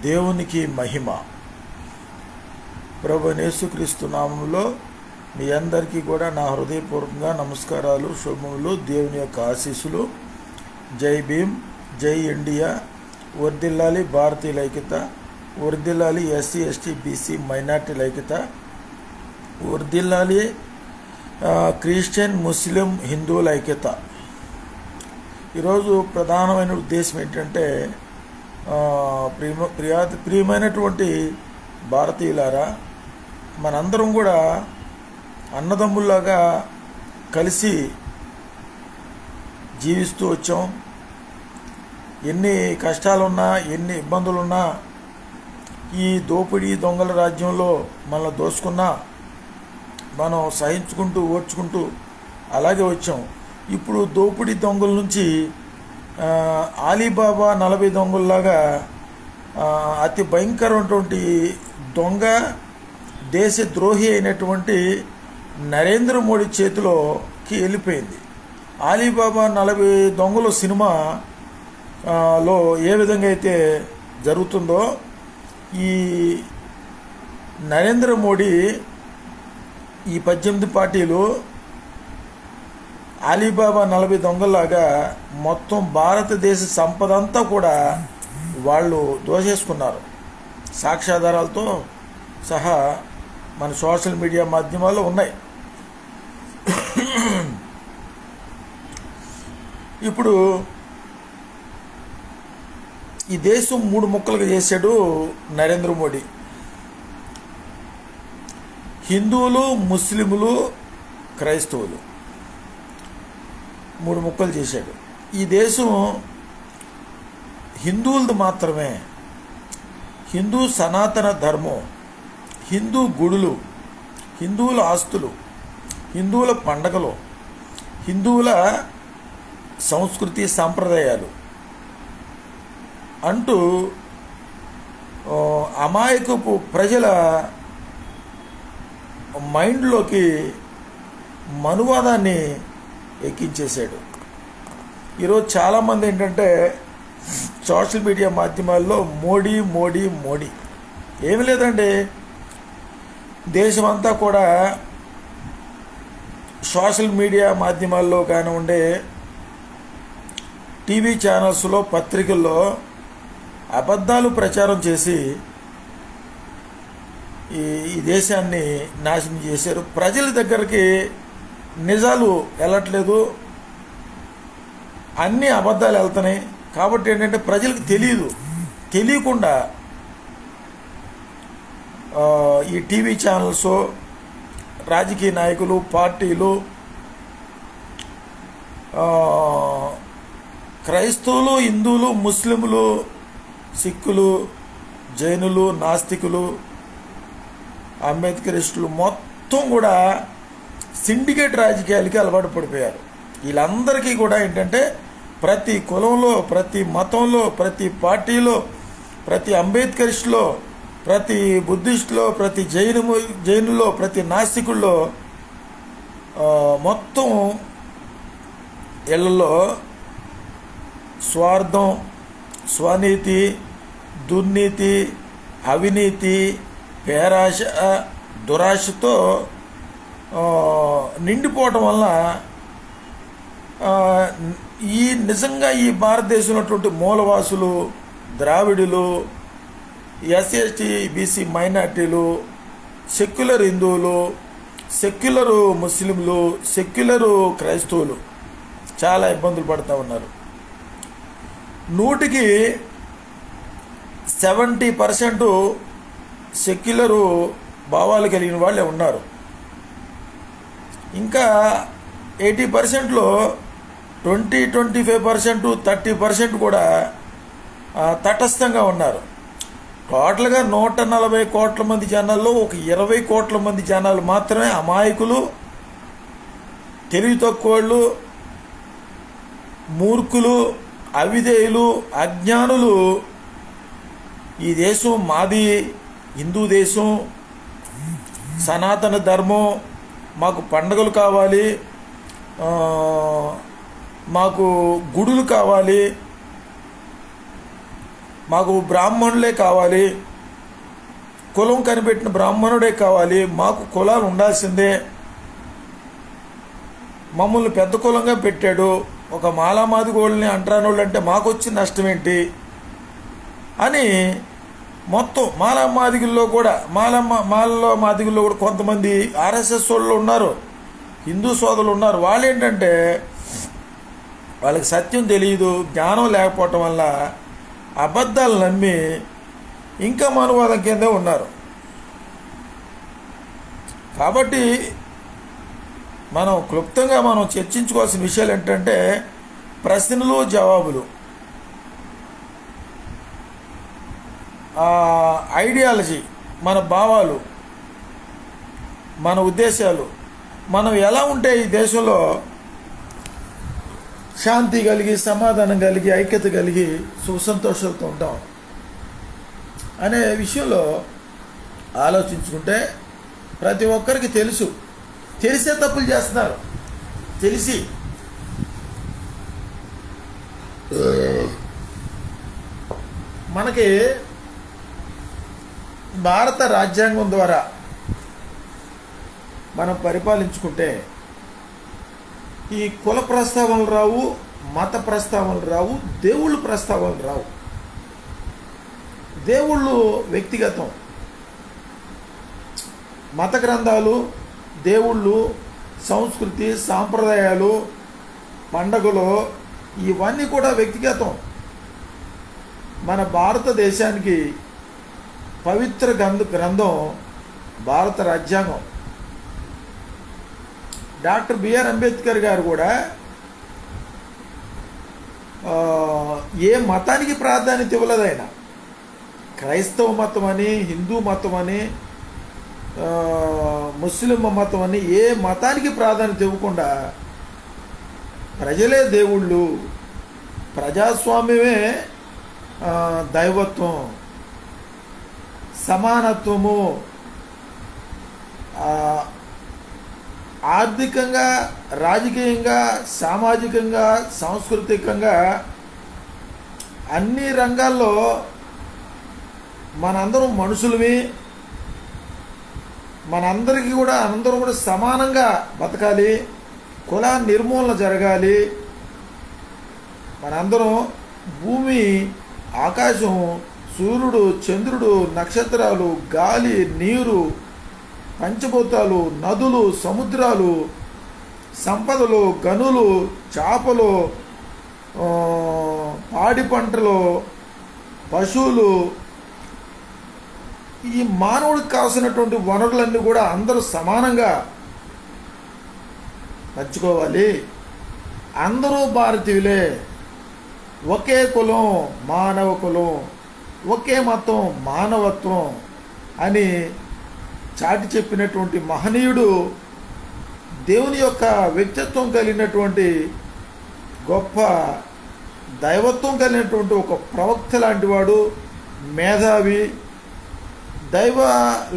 దేవునికి మహిమ. ప్రభువైన యేసుక్రీస్తు నామములో మీ అందరికీ కూడా నా హృదయపూర్వకంగా నమస్కారాలు, శుభములు, దేవుని యొక్క ఆశీస్సులు. జై భీమ్, జై ఇండియా, వర్ధిల్లాలి భారతీయుల ఐక్యత, వర్ధిల్లాలి ఎస్సీ ఎస్టీ బీసీ మైనార్టీల ఐక్యత, వర్ధిల్లాలి క్రిస్టియన్ ముస్లిం హిందువుల ఐక్యత. ఈరోజు ప్రధానమైన ఉద్దేశం ఏంటంటే, ప్రియమైనటువంటి భారతీయులారా, మనందరం కూడా అన్నదమ్ముల్లాగా కలిసి జీవిస్తూ వచ్చాం. ఎన్ని కష్టాలున్నా, ఎన్ని ఇబ్బందులున్నా, ఈ దోపిడీ దొంగల రాజ్యంలో మనల్ని దోసుకున్నా మనం సహించుకుంటూ ఓర్చుకుంటూ అలాగే వచ్చాం. ఇప్పుడు దోపిడీ దొంగల నుంచి అలీబాబా 40 దొంగల్లాగా అతి భయంకరమైనటువంటి దొంగ, దేశద్రోహి అయినటువంటి నరేంద్ర మోడీ చేతిలోకి వెళ్ళిపోయింది. అలీబాబా 40 దొంగలు సినిమాలో ఏ విధంగా అయితే జరుగుతుందో, ఈ నరేంద్ర మోడీ ఈ 18 పార్టీలు అలీబాబా 40 దొంగల్లాగా మొత్తం భారతదేశ సంపద అంతా కూడా వాళ్ళు దోచేసుకున్నారు. సాక్ష్యాధారాలతో సహా మన సోషల్ మీడియా మాధ్యమాల్లో ఉన్నాయి. ఇప్పుడు ఈ దేశం 3 ముక్కలుగా చేశాడు నరేంద్ర మోడీ. హిందువులు, ముస్లింలు, క్రైస్తవులు 3 ముక్కలు చేశాడు. ఈ దేశం హిందువులది మాత్రమే. హిందూ సనాతన ధర్మం, హిందూ గుడులు, హిందువుల ఆస్తులు, హిందువుల పండగలు, హిందువుల సంస్కృతి సాంప్రదాయాలు అంటూ అమాయకపు ప్రజల మైండ్లోకి మనువాదాన్ని ఎక్కించేశాడు. ఈరోజు చాలామంది ఏంటంటే సోషల్ మీడియా మాధ్యమాల్లో మోడీ మోడీ మోడీ ఏమి లేదండి. దేశమంతా కూడా సోషల్ మీడియా మాధ్యమాల్లో కానివ్వండి, టీవీ ఛానల్స్లో, పత్రికల్లో అబద్ధాలు ప్రచారం చేసి ఈ దేశాన్ని నాశనం చేశారు. ప్రజల దగ్గరికి నిజాలు వెళ్ళట్లేదు, అన్ని అబద్ధాలు వెళ్తున్నాయి. కాబట్టి ఏంటంటే ప్రజలకు తెలియకుండా ఈ టీవీ ఛానల్స్, రాజకీయ నాయకులు, పార్టీలు, క్రైస్తవులు, హిందువులు, ముస్లింలు, సిక్కులు, జైనులు, నాస్తికులు, అంబేద్కరిస్టులు మొత్తం కూడా సిండికేట్ రాజకీయాలకి అలవాటు పడిపోయారు. వీళ్ళందరికీ కూడా ఏంటంటే ప్రతి కులంలో, ప్రతి మతంలో, ప్రతి పార్టీలో, ప్రతి అంబేద్కరిస్టులో, ప్రతి బుద్ధిస్టులో, ప్రతి జైనులో, ప్రతి నాస్తికుల్లో మొత్తం ఇళ్లలో స్వార్థం, స్వనీతి, దుర్నీతి, అవినీతి, పేరాశ, దురాశతో నిండిపోవటం వల్ల నిజంగా ఈ భారతదేశంలో ఉన్నటువంటి మూలవాసులు, ద్రావిడులు, ఎస్సీ ఎస్టీ బీసీ మైనార్టీలు, సెక్యులర్ హిందువులు, సెక్యులరు ముస్లింలు, సెక్యులరు క్రైస్తవులు చాలా ఇబ్బందులు పడుతూ ఉన్నారు. 100కి 70% సెక్యులరు భావాలు కలిగిన వాళ్ళే ఉన్నారు. ఇంకా 80%లో 20-25%, 30% కూడా తటస్థంగా ఉన్నారు. టోటల్గా 140 కోట్ల మంది జనాల్లో ఒక 20 కోట్ల మంది జనాలు మాత్రమే అమాయకులు, తెలివి తక్కువళ్ళు, మూర్ఖులు, అవిధేయులు, అజ్ఞానులు. ఈ దేశం మాది, హిందూ దేశం, సనాతన ధర్మం, మాకు పండుగలు కావాలి, మాకు గుడులు కావాలి, మాకు బ్రాహ్మణులే కావాలి, కులం కనిపెట్టిన బ్రాహ్మణుడే కావాలి, మాకు కులాలు ఉండాల్సిందే, మమ్మల్ని పెద్ద కులంగా పెట్టాడు, ఒక మాలామాదిగోళ్ళని అంటరానోళ్ళు అంటే మాకు వచ్చిన నష్టం ఏంటి అని మొత్తం మాదిగుల్లో కూడా మాదిగుల్లో కూడా కొంతమంది ఆర్ఎస్ఎస్ వాళ్ళు ఉన్నారు, హిందూ సోదరులు ఉన్నారు. వాళ్ళు ఏంటంటే వాళ్ళకి సత్యం తెలియదు, జ్ఞానం లేకపోవటం వల్ల అబద్ధాలు నమ్మి ఇంకా మనువాదం కిందే ఉన్నారు. కాబట్టి మనం క్లుప్తంగా చర్చించుకోవాల్సిన విషయాలు ఏంటంటే ప్రశ్నలు జవాబులు, ఐడియాలజీ, మన భావాలు, మన ఉద్దేశాలు, మనం ఎలా ఉంటే ఈ దేశంలో శాంతి కలిగి, సమాధానం కలిగి, ఐక్యత కలిగి, సుసంతోషాలతో ఉంటాం అనే విషయంలో ఆలోచించుకుంటే ప్రతి ఒక్కరికి తెలిసే తప్పులు చేస్తున్నారు. తెలిసి మనకి భారత రాజ్యాంగం ద్వారా మనం పరిపాలించుకుంటే ఈ కుల ప్రస్తావనలు రావు, మత ప్రస్తావనలు రావు, దేవుళ్ళ ప్రస్తావనలు రావు. దేవుళ్ళు వ్యక్తిగతం, మత గ్రంథాలు, దేవుళ్ళు, సంస్కృతి, సాంప్రదాయాలు, పండగలు ఇవన్నీ కూడా వ్యక్తిగతం. మన భారతదేశానికి పవిత్ర గ్రంథం భారత రాజ్యాంగం. డాక్టర్ బిఆర్ అంబేద్కర్ గారు కూడా ఏ మతానికి ప్రాధాన్యత ఇవ్వలేదు. ఆయన క్రైస్తవ మతం అని, హిందూ మతం అని, ముస్లిం మతం అని ఏ మతానికి ప్రాధాన్యత ఇవ్వకుండా ప్రజలే దేవుళ్ళు, ప్రజాస్వామ్యమే దైవత్వం, సమానత్వము, ఆర్థికంగా, రాజకీయంగా, సామాజికంగా, సాంస్కృతికంగా అన్ని రంగాల్లో మనందరం మనుషులవి, మనందరికీ కూడా అందరూ కూడా సమానంగా బతకాలి, కుల నిర్మూలన జరగాలి, మనందరం భూమి, ఆకాశం, సూర్యుడు, చంద్రుడు, నక్షత్రాలు, గాలి, నీరు, పంచభూతాలు, నదులు, సముద్రాలు, సంపదలు, గనులు, చేపలు, పాడి పంటలు, పశువులు, ఈ మానవుడికి కావాల్సినటువంటి వనరులన్నీ కూడా అందరూ సమానంగా పంచుకోవాలి. అందరూ భారతీయులే, ఒకే కులం మానవ కులం, ఒకే మతం మానవత్వం అని చాటి చెప్పినటువంటి మహనీయుడు, దేవుని యొక్క వ్యక్తిత్వం కలిగినటువంటి గొప్ప దైవత్వం కలిగినటువంటి ఒక ప్రవక్త లాంటి వాడు, మేధావి, దైవ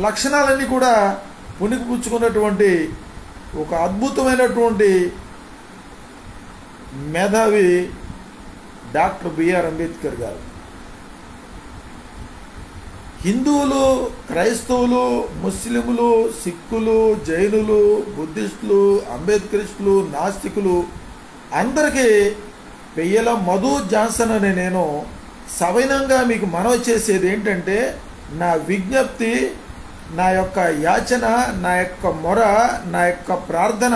లక్షణాలన్నీ కూడా పుణికిపుచ్చుకున్నటువంటి ఒక అద్భుతమైనటువంటి మేధావి డాక్టర్ బిఆర్ అంబేద్కర్ గారు. హిందువులు, క్రైస్తవులు, ముస్లింలు, సిక్కులు, జైనులు, బుద్ధిస్టులు, అంబేద్కరిస్టులు, నాస్తికులు అందరికీ పెయ్యల మధు జాన్సన్ అనే నేను సవినంగా మీకు మనవి చేసేది ఏంటంటే, నా విజ్ఞప్తి, నా యొక్క యాచన, నా యొక్క మొర, నా యొక్క ప్రార్థన,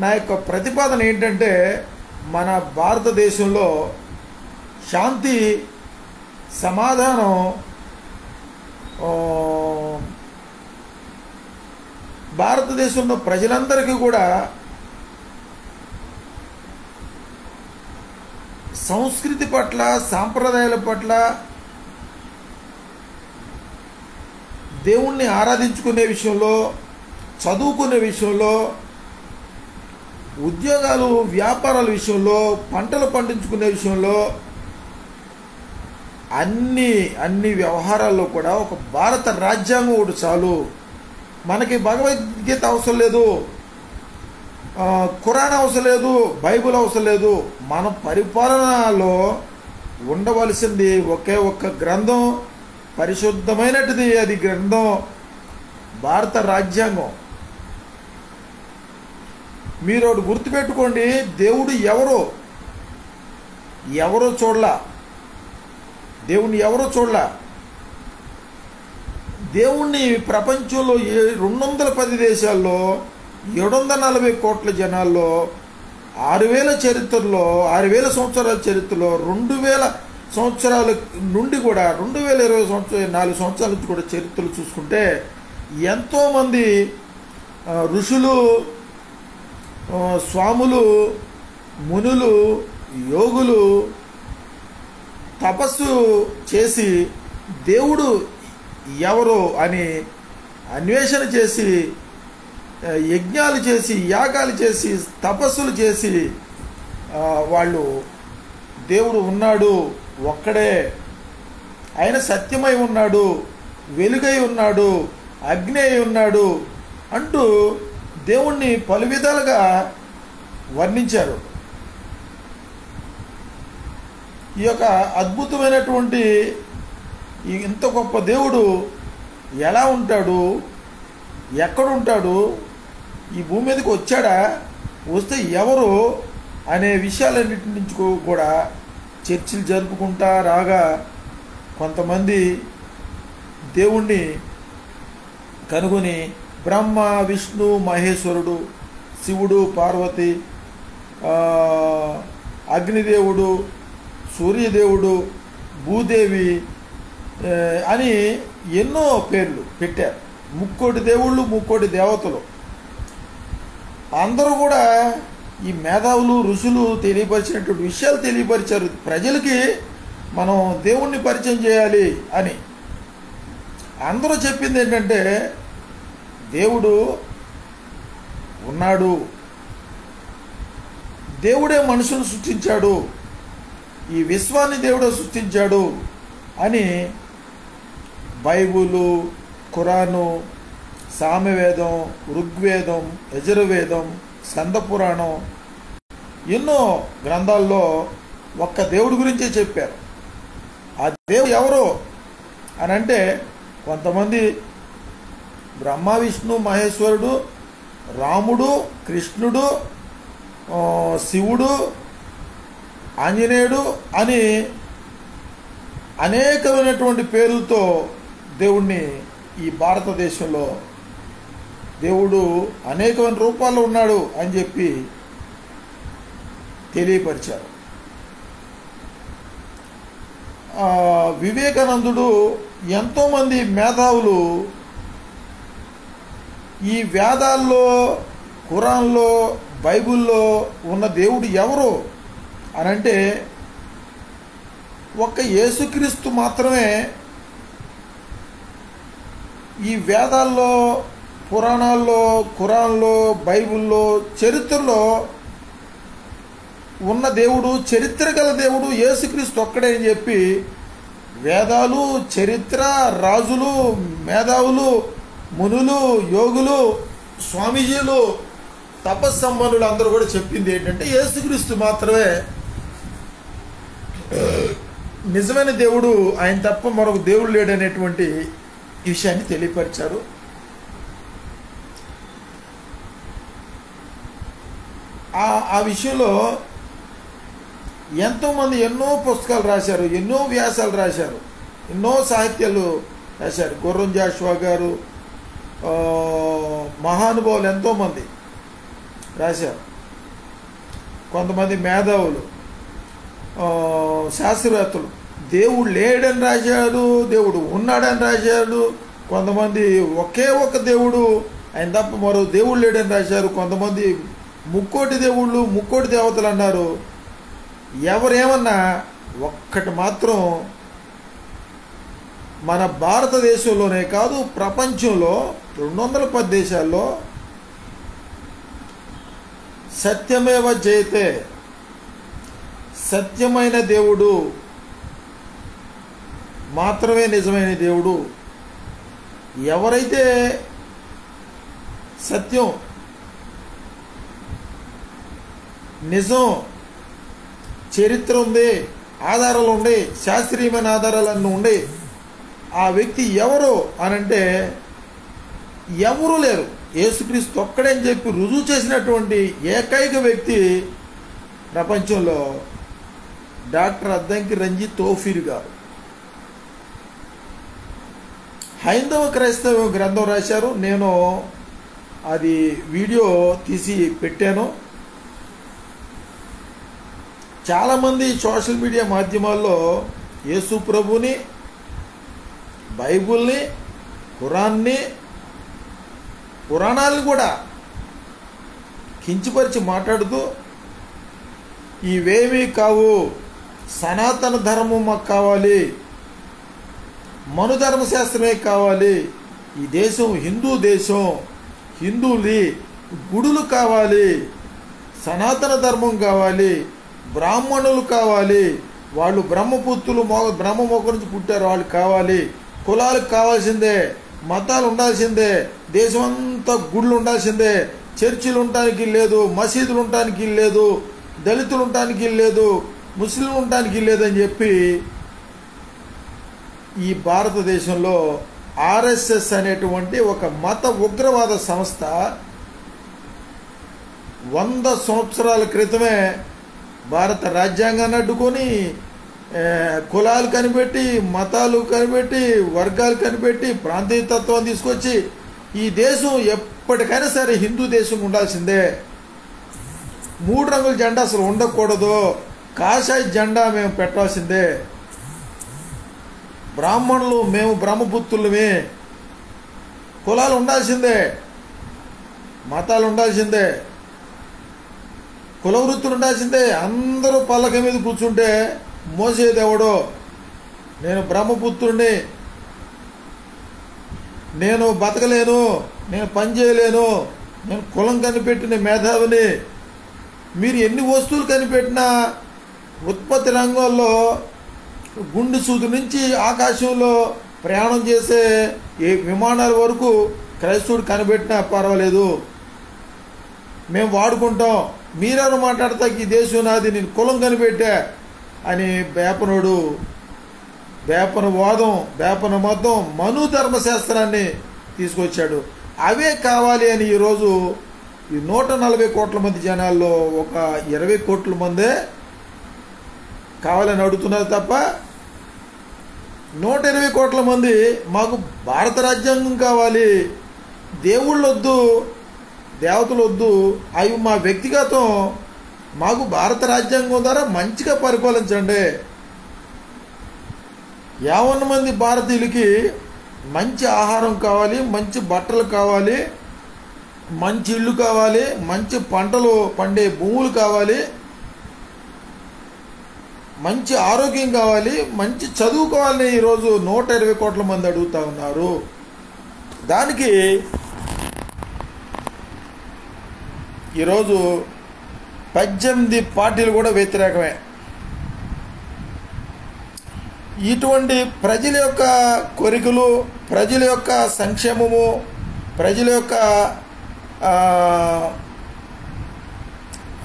నా యొక్క ప్రతిపాదన ఏంటంటే, మన భారతదేశంలో శాంతి, సమాధానం, భారతదేశంలో ప్రజలందరికీ కూడా సంస్కృతి పట్ల, సాంప్రదాయాల పట్ల, దేవుణ్ణి ఆరాధించుకునే విషయంలో, చదువుకునే విషయంలో, ఉద్యోగాలు, వ్యాపారాల విషయంలో, పంటలు పండించుకునే విషయంలో, అన్ని వ్యవహారాల్లో కూడా ఒక భారత రాజ్యాంగం ఒకటి చాలు. మనకి భగవద్గీత అవసరం లేదు, ఖురాన్ అవసరం లేదు, బైబిల్ అవసరం లేదు. మన పరిపాలనలో ఉండవలసింది ఒకే ఒక్క గ్రంథం, పరిశుద్ధమైనటిది అది గ్రంథం, భారత రాజ్యాంగం. మీరు ఒకటి గుర్తుపెట్టుకోండి, దేవుడు ఎవరో చూడలా, దేవుణ్ణి ఎవరో చూడలా. దేవుణ్ణి ప్రపంచంలో 210 దేశాల్లో 740 కోట్ల జనాల్లో 6000 చరిత్రలో 6000 సంవత్సరాల చరిత్రలో 2000 సంవత్సరాల నుండి కూడా 2024 సంవత్సరాల నుంచి కూడా చరిత్రలు చూసుకుంటే ఎంతోమంది ఋషులు, స్వాములు, మునులు, యోగులు తపస్సు చేసి దేవుడు ఎవరు అని అన్వేషణ చేసి, యజ్ఞాలు చేసి, యాగాలు చేసి, తపస్సులు చేసి వాళ్ళు దేవుడు ఉన్నాడు, ఒక్కడే, ఆయన సత్యమై ఉన్నాడు, వెలుగై ఉన్నాడు, అగ్ని అయి ఉన్నాడు అంటూ దేవుణ్ణి పలు విధాలుగా వర్ణించారు. ఈ యొక్క అద్భుతమైనటువంటి ఇంత గొప్ప దేవుడు ఎలా ఉంటాడు, ఎక్కడుంటాడు, ఈ భూమి మీదకి వచ్చాడా, వస్తే ఎవరు అనే విషయాలన్నిటి నుంచి కూడా చర్చలు జరుపుకుంటా రాగా కొంతమంది దేవుణ్ణి కనుగొని బ్రహ్మ, విష్ణు, మహేశ్వరుడు, శివుడు, పార్వతి, అగ్నిదేవుడు, సూర్యదేవుడు, భూదేవి అని ఎన్నో పేర్లు పెట్టారు. 3 దేవుళ్ళు, 3 దేవతలు. అందరూ కూడా ఈ మేధావులు, ఋషులు తెలియపరిచినటువంటి విషయాలు తెలియపరిచారు ప్రజలకి. మనం దేవుణ్ణి పరిచయం చేయాలి అని అందరూ చెప్పింది ఏంటంటే, దేవుడు ఉన్నాడు, దేవుడే మనుషులను సృష్టించాడు, ఈ విశ్వాన్ని దేవుడే సృష్టించాడు అని బైబులు, ఖురాను, సామవేదం, ఋగ్వేదం, యజుర్వేదం, స్కందపురాణం ఎన్నో గ్రంథాల్లో ఒక్క దేవుడి గురించే చెప్పారు. ఆ దేవుడు ఎవరు అని అంటే కొంతమంది బ్రహ్మ, విష్ణు, మహేశ్వరుడు, రాముడు, కృష్ణుడు, శివుడు, ఆంజనేయుడు అని అనేకమైనటువంటి పేర్లతో దేవుణ్ణి ఈ భారతదేశంలో దేవుడు అనేకమైన రూపాల్లో ఉన్నాడు అని చెప్పి తెలియపరిచారు. వివేకానందుడు, ఎంతోమంది మేధావులు ఈ వేదాల్లో, ఖురాన్లో, బైబిల్లో ఉన్న దేవుడు ఎవరు అనంటే ఒక్క యేసుక్రీస్తు మాత్రమే ఈ వేదాల్లో, పురాణాల్లో, ఖురాన్లో, బైబిల్లో, చరిత్రలో ఉన్న దేవుడు, చరిత్ర గల దేవుడు యేసుక్రీస్తు ఒక్కడే అని చెప్పి వేదాలు, చరిత్ర, రాజులు, మేధావులు, మునులు, యోగులు, స్వామీజీలు, తపస్సంపన్నులు అందరూ కూడా చెప్పింది ఏంటంటే యేసుక్రీస్తు మాత్రమే నిజమైన దేవుడు, ఆయన తప్ప మరొక దేవుడు లేడనేటువంటి విషయాన్ని తెలియపరిచారు. ఆ విషయంలో ఎంతోమంది ఎన్నో పుస్తకాలు రాశారు, ఎన్నో వ్యాసాలు రాశారు, ఎన్నో సాహిత్యాలు రాశారు. గుర్రం జాషువా గారు, మహానుభావులు ఎంతోమంది రాశారు. కొంతమంది మేధావులు, శాస్త్రవేత్తలు దేవుడు లేడని రాశాడు, దేవుడు ఉన్నాడని రాశాడు. కొంతమంది ఒకే ఒక దేవుడు, ఆయన తప్ప మరో దేవుడు లేడని రాశారు. కొంతమంది 3 దేవుళ్ళు, 3 దేవతలు అన్నారు. ఎవరేమన్నా ఒక్కటి మాత్రం మన భారతదేశంలోనే కాదు ప్రపంచంలో 210 దేశాల్లో సత్యమేవ జయతే, సత్యమైన దేవుడు మాత్రమే నిజమైన దేవుడు. ఎవరైతే సత్యం, నిజం, చరిత్ర ఉంది, ఆధారాలు ఉండే, శాస్త్రీయమైన ఆధారాలన్నీ ఉండే ఆ వ్యక్తి ఎవరు అనంటే ఎవరూ లేరు. యేసుక్రీస్తు ఒక్కడే అని చెప్పి రుజువు చేసినటువంటి ఏకైక వ్యక్తి ప్రపంచంలో డాక్టర్ అద్దంకి రంజిత్ తోఫీర్ గారు. హైందవ క్రైస్తవ గ్రంథం రాశారు. నేను అది వీడియో తీసి పెట్టాను. చాలామంది సోషల్ మీడియా మాధ్యమాల్లో యేసు ప్రభుని, బైబుల్ని, పురాణాలను కూడా కించపరిచి మాట్లాడుతూ ఇవేమీ కావు, సనాతన ధర్మం మాకు కావాలి, మనుధర్మశాస్త్రమే కావాలి, ఈ దేశం హిందూ దేశం, హిందువులి గుడులు కావాలి, సనాతన ధర్మం కావాలి, బ్రాహ్మణులు కావాలి, వాళ్ళు బ్రహ్మపుత్రులు బ్రహ్మమొక్క నుంచి పుట్టారు, వాళ్ళు కావాలి, కులాలకు కావాల్సిందే, మతాలు ఉండాల్సిందే, దేశం అంతా గుళ్ళు ఉండాల్సిందే, చర్చిలు ఉండటానికి లేదు, మసీదులు ఉండటానికి లేదు, దళితులు ఉండటానికి లేదు, ముస్లింలు ఉండటానికి లేదని చెప్పి ఈ భారతదేశంలో ఆర్ఎస్ఎస్ అనేటువంటి ఒక మత ఉగ్రవాద సంస్థ 100 సంవత్సరాల క్రితమే భారత రాజ్యాంగాన్ని అడ్డుకొని కులాలు కనిపెట్టి, మతాలు కనిపెట్టి, వర్గాలు కనిపెట్టి, ప్రాంతీయతత్వం తీసుకొచ్చి ఈ దేశం ఎప్పటికైనా సరే హిందూ దేశం ఉండాల్సిందే, 3 రంగుల జెండా అసలు ఉండకూడదు, కాషాయ జెండా మేము పెట్టాల్సిందే, బ్రాహ్మణులు మేము బ్రహ్మపుత్రులమే, కులాలు ఉండాల్సిందే, మతాలు ఉండాల్సిందే, కుల వృత్తులు ఉండాల్సిందే, అందరూ పల్లక మీద కూర్చుంటే మోసేది ఎవడో, నేను బ్రహ్మపుత్రుడిని, నేను బతకలేను, నేను పని చేయలేను, నేను కులం కనిపెట్టిన మేధావిని, మీరు ఎన్ని వస్తువులు కనిపెట్టినా ఉత్పత్తి రంగంలో గుండె సూది నుంచి ఆకాశంలో ప్రయాణం చేసే ఏ విమానాల వరకు క్రైస్తవుడు కనిపెట్టినా పర్వాలేదు, మేము వాడుకుంటాం, మీరెవరు మాట్లాడతా ఈ దేశం నాది, నేను కులం కనిపెట్టా అని వేపన మతం మను ధర్మశాస్త్రాన్ని తీసుకొచ్చాడు. అవే కావాలి అని ఈరోజు ఈ 140 కోట్ల మంది జనాల్లో ఒక 20 కోట్ల మందే కావాలని అడుగుతున్నారు తప్ప 120 కోట్ల మంది మాకు భారత రాజ్యాంగం కావాలి, దేవుళ్ళు వద్దు, దేవతలు వద్దు, అవి మా వ్యక్తిగతం, మాకు భారత రాజ్యాంగం ద్వారా మంచిగా పరిపాలించండి. 50 మంది భారతీయులకి మంచి ఆహారం కావాలి, మంచి బట్టలు కావాలి, మంచి ఇళ్ళు కావాలి, మంచి పంటలు పండే భూములు కావాలి, మంచి ఆరోగ్యం కావాలి, మంచి చదువు కావాలని ఈరోజు 120 కోట్ల మంది అడుగుతూ ఉన్నారు. దానికి ఈరోజు 18 పార్టీలు కూడా వ్యతిరేకమే. ఇటువంటి ప్రజల యొక్క కోరికలు, ప్రజల యొక్క సంక్షేమము, ప్రజల యొక్క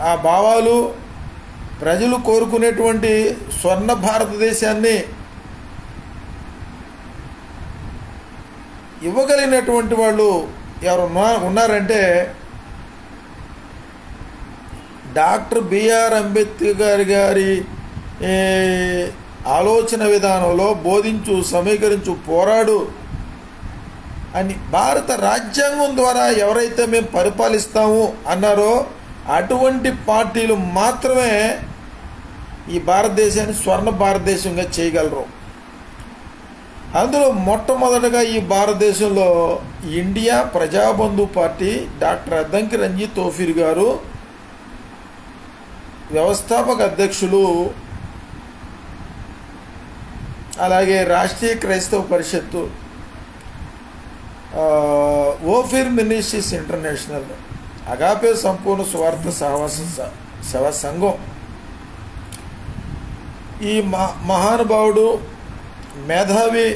ఆ భావాలు, ప్రజలు కోరుకునేటువంటి స్వర్ణ భారతదేశాన్ని ఇవ్వగలిగినటువంటి వాళ్ళు ఎవరు ఉన్నారంటే డాక్టర్ బిఆర్ అంబేద్కర్ గారి ఆలోచన విధానంలో బోధించు, సమీకరించు, పోరాడు అని భారత రాజ్యాంగం ద్వారా ఎవరైతే మేము పరిపాలిస్తాము అన్నారో అటువంటి పార్టీలు మాత్రమే ఈ భారతదేశాన్ని స్వర్ణ భారతదేశంగా చేయగలరు. అందులో మొట్టమొదటగా ఈ భారతదేశంలో India Prajabandhu party doctor Addanki Ranjith Tophir గారు వ్యవస్థాపక అధ్యక్షులు, అలాగే రాష్ట్రీయ క్రైస్తవ పరిషత్తు, ఓఫీర్ మినిస్ట్రీస్ ఇంటర్నేషనల్, అగాపే సంపూర్ణ స్వార్థ సహవాస సేవా సంఘం, ఈ మహానుభావుడు మేధావి,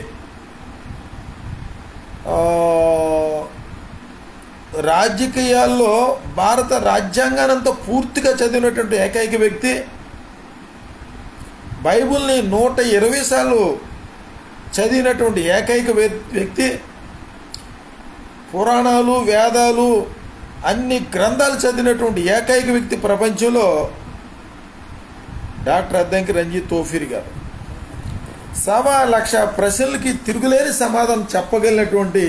రాజకీయాల్లో భారత రాజ్యాంగానంతా పూర్తిగా చదివినటువంటి ఏకైక వ్యక్తి, బైబిల్ని 120 సార్లు చదివినటువంటి ఏకైక వ్యక్తి, పురాణాలు వేదాలు అన్ని గ్రంథాలు చదివినటువంటి ఏకైక వ్యక్తి ప్రపంచంలో డాక్టర్ అద్దంకి రంజిత్ తోఫీర్ గారు. 1,00,000 ప్రశ్నలకి తిరుగులేని సమాధానం చెప్పగలిగినటువంటి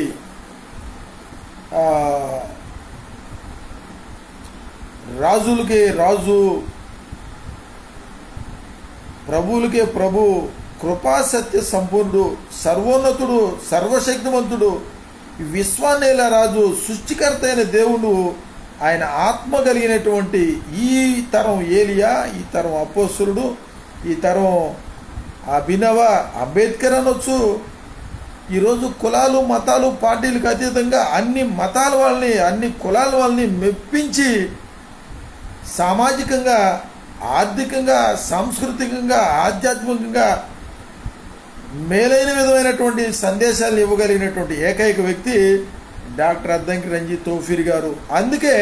రాజులకే రాజు, ప్రభువులకే ప్రభు, కృపా సత్య సంపూర్ణుడు, సర్వోన్నతుడు, సర్వశక్తివంతుడు, విశ్వాన్నేల రాజు, సృష్టికర్త అయిన దేవుడు, ఆయన ఆత్మ కలిగినటువంటి ఈ తరం ఏలియా, ఈ తరం అపోస్తలుడు, ఈ తరం అభినవ, అంబేద్కర్ అనొచ్చు. ఈరోజు కులాలు మతాలు పార్టీలకు అతీతంగా అన్ని మతాల వాళ్ళని, అన్ని కులాల వాళ్ళని మెప్పించి సామాజికంగా, ఆర్థికంగా, సాంస్కృతికంగా, ఆధ్యాత్మికంగా మేలైన విధమైనటువంటి సందేశాలు ఇవ్వగలిగినటువంటి ఏకైక వ్యక్తి డాక్టర్ అద్దంకి రంజిత్ తోఫీర్ గారు. అందుకే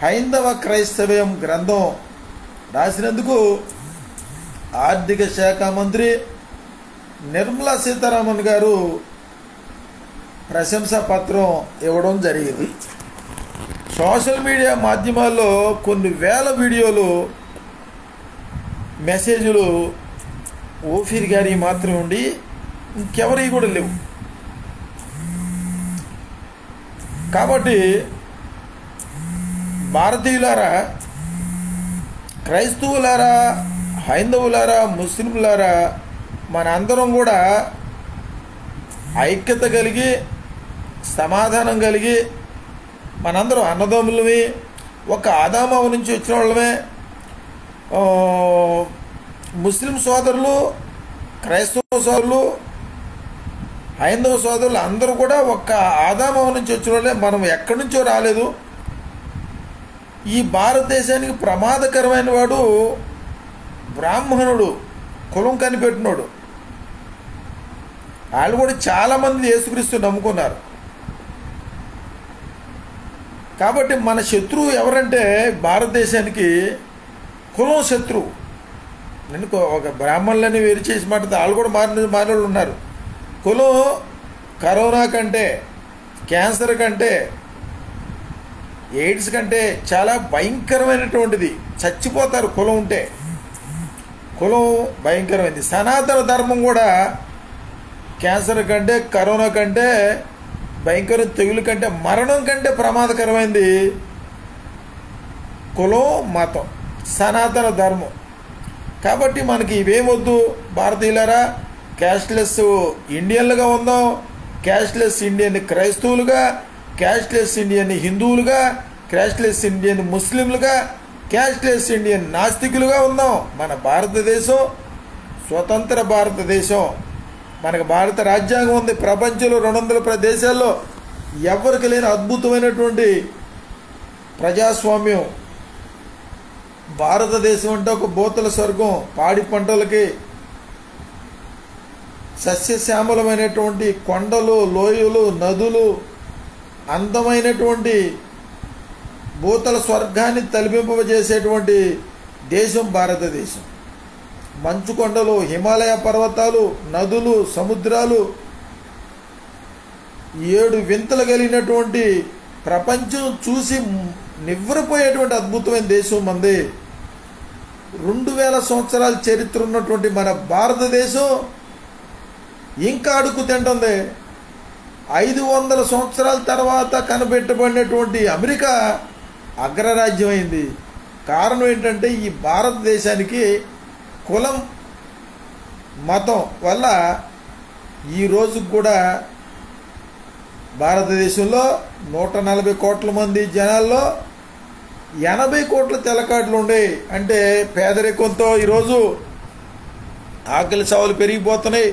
హైందవ క్రైస్తవ్యం గ్రంథం రాసినందుకు ఆర్థిక శాఖ మంత్రి నిర్మలా సీతారామన్ గారు ప్రశంసా పత్రం ఇవ్వడం జరిగింది. సోషల్ మీడియా మాధ్యమాల్లో కొన్ని వేల వీడియోలు, మెసేజ్లు ఓఫీర్ గారి మాత్రమే ఉండి ఇంకెవరి కూడా లేవు. కాబట్టి భారతీయులారా, క్రైస్తవులారా, హైందవులారా, ముస్లింలారా, మన అందరం కూడా ఐక్యత కలిగి, సమాధానం కలిగి, మనందరం అన్నదమ్ములమే, ఒక ఆదామవ నుంచి వచ్చిన వాళ్ళమే. ముస్లిం సోదరులు, క్రైస్తవ సోదరులు, హైందవ సోదరులు అందరూ కూడా ఒక్క ఆదామవ నుంచి వచ్చిన వాళ్ళే. మనం ఎక్కడి నుంచో రాలేదు. ఈ భారతదేశానికి ప్రమాదకరమైన వాడు బ్రాహ్మణుడు, కులం కనిపెట్టినోడు. వాళ్ళు కూడా చాలామంది యేసుక్రీస్తు నమ్ముకున్నారు. కాబట్టి మన శత్రువు ఎవరంటే భారతదేశానికి కులం శత్రువు. నేను ఒక బ్రాహ్మణులని వేరు చేసి మాట్లాడితే వాళ్ళు కూడా మారిన ఉన్నారు. కులం కరోనా కంటే, క్యాన్సర్ కంటే, ఎయిడ్స్ కంటే చాలా భయంకరమైనటువంటిది. చచ్చిపోతారు కులం ఉంటే. కులం భయంకరమైంది. సనాతన ధర్మం కూడా క్యాన్సర్ కంటే, కరోనా కంటే, భయంకర తెగులు కంటే, మరణం కంటే ప్రమాదకరమైంది కులం, మతం, సనాతన ధర్మం. కాబట్టి మనకి ఇవేమొద్దు భారతీయులారా. క్యాష్లెస్ ఇండియన్లుగా ఉందాం, క్యాష్లెస్ ఇండియన్ క్రైస్తవులుగా, క్యాష్లెస్ ఇండియన్ హిందువులుగా, క్యాష్లెస్ ఇండియన్ ముస్లింలుగా, క్యాష్లెస్ ఇండియన్ నాస్తికులుగా ఉందాం. మన భారతదేశం స్వతంత్ర భారతదేశం. మనకు భారత రాజ్యాంగం ఉంది. ప్రపంచంలో 200 దేశాల్లో ఎవరికి లేని అద్భుతమైనటువంటి ప్రజాస్వామ్యం. భారతదేశం అంటే ఒక భూతల స్వర్గం. పాడి పంటలకి, సస్యశ్యామలమైనటువంటి కొండలు, లోయలు, నదులు, అందమైనటువంటి భూతల స్వర్గాన్ని తలపింపజేసేటువంటి దేశం భారతదేశం. మంచు కొండలు, హిమాలయ పర్వతాలు, నదులు, సముద్రాలు, 7 వింతలు కలిగినటువంటి, ప్రపంచం చూసి నివ్వరపోయేటువంటి అద్భుతమైన దేశం మంది. 2000 సంవత్సరాల చరిత్ర ఉన్నటువంటి మన భారతదేశం ఇంకా అడుగు తింటుంది. 500 సంవత్సరాల తర్వాత కనిపెట్టబడినటువంటి అమెరికా అగ్రరాజ్యం అయింది. కారణం ఏంటంటే ఈ భారతదేశానికి కులం, మతం వల్ల ఈ రోజు కూడా భారతదేశంలో 140 కోట్ల మంది జనాల్లో 80 కోట్ల తెల్లకాట్లు ఉండేవి. అంటే పేదరికంతో ఈరోజు ఆకలి చావులు పెరిగిపోతున్నాయి,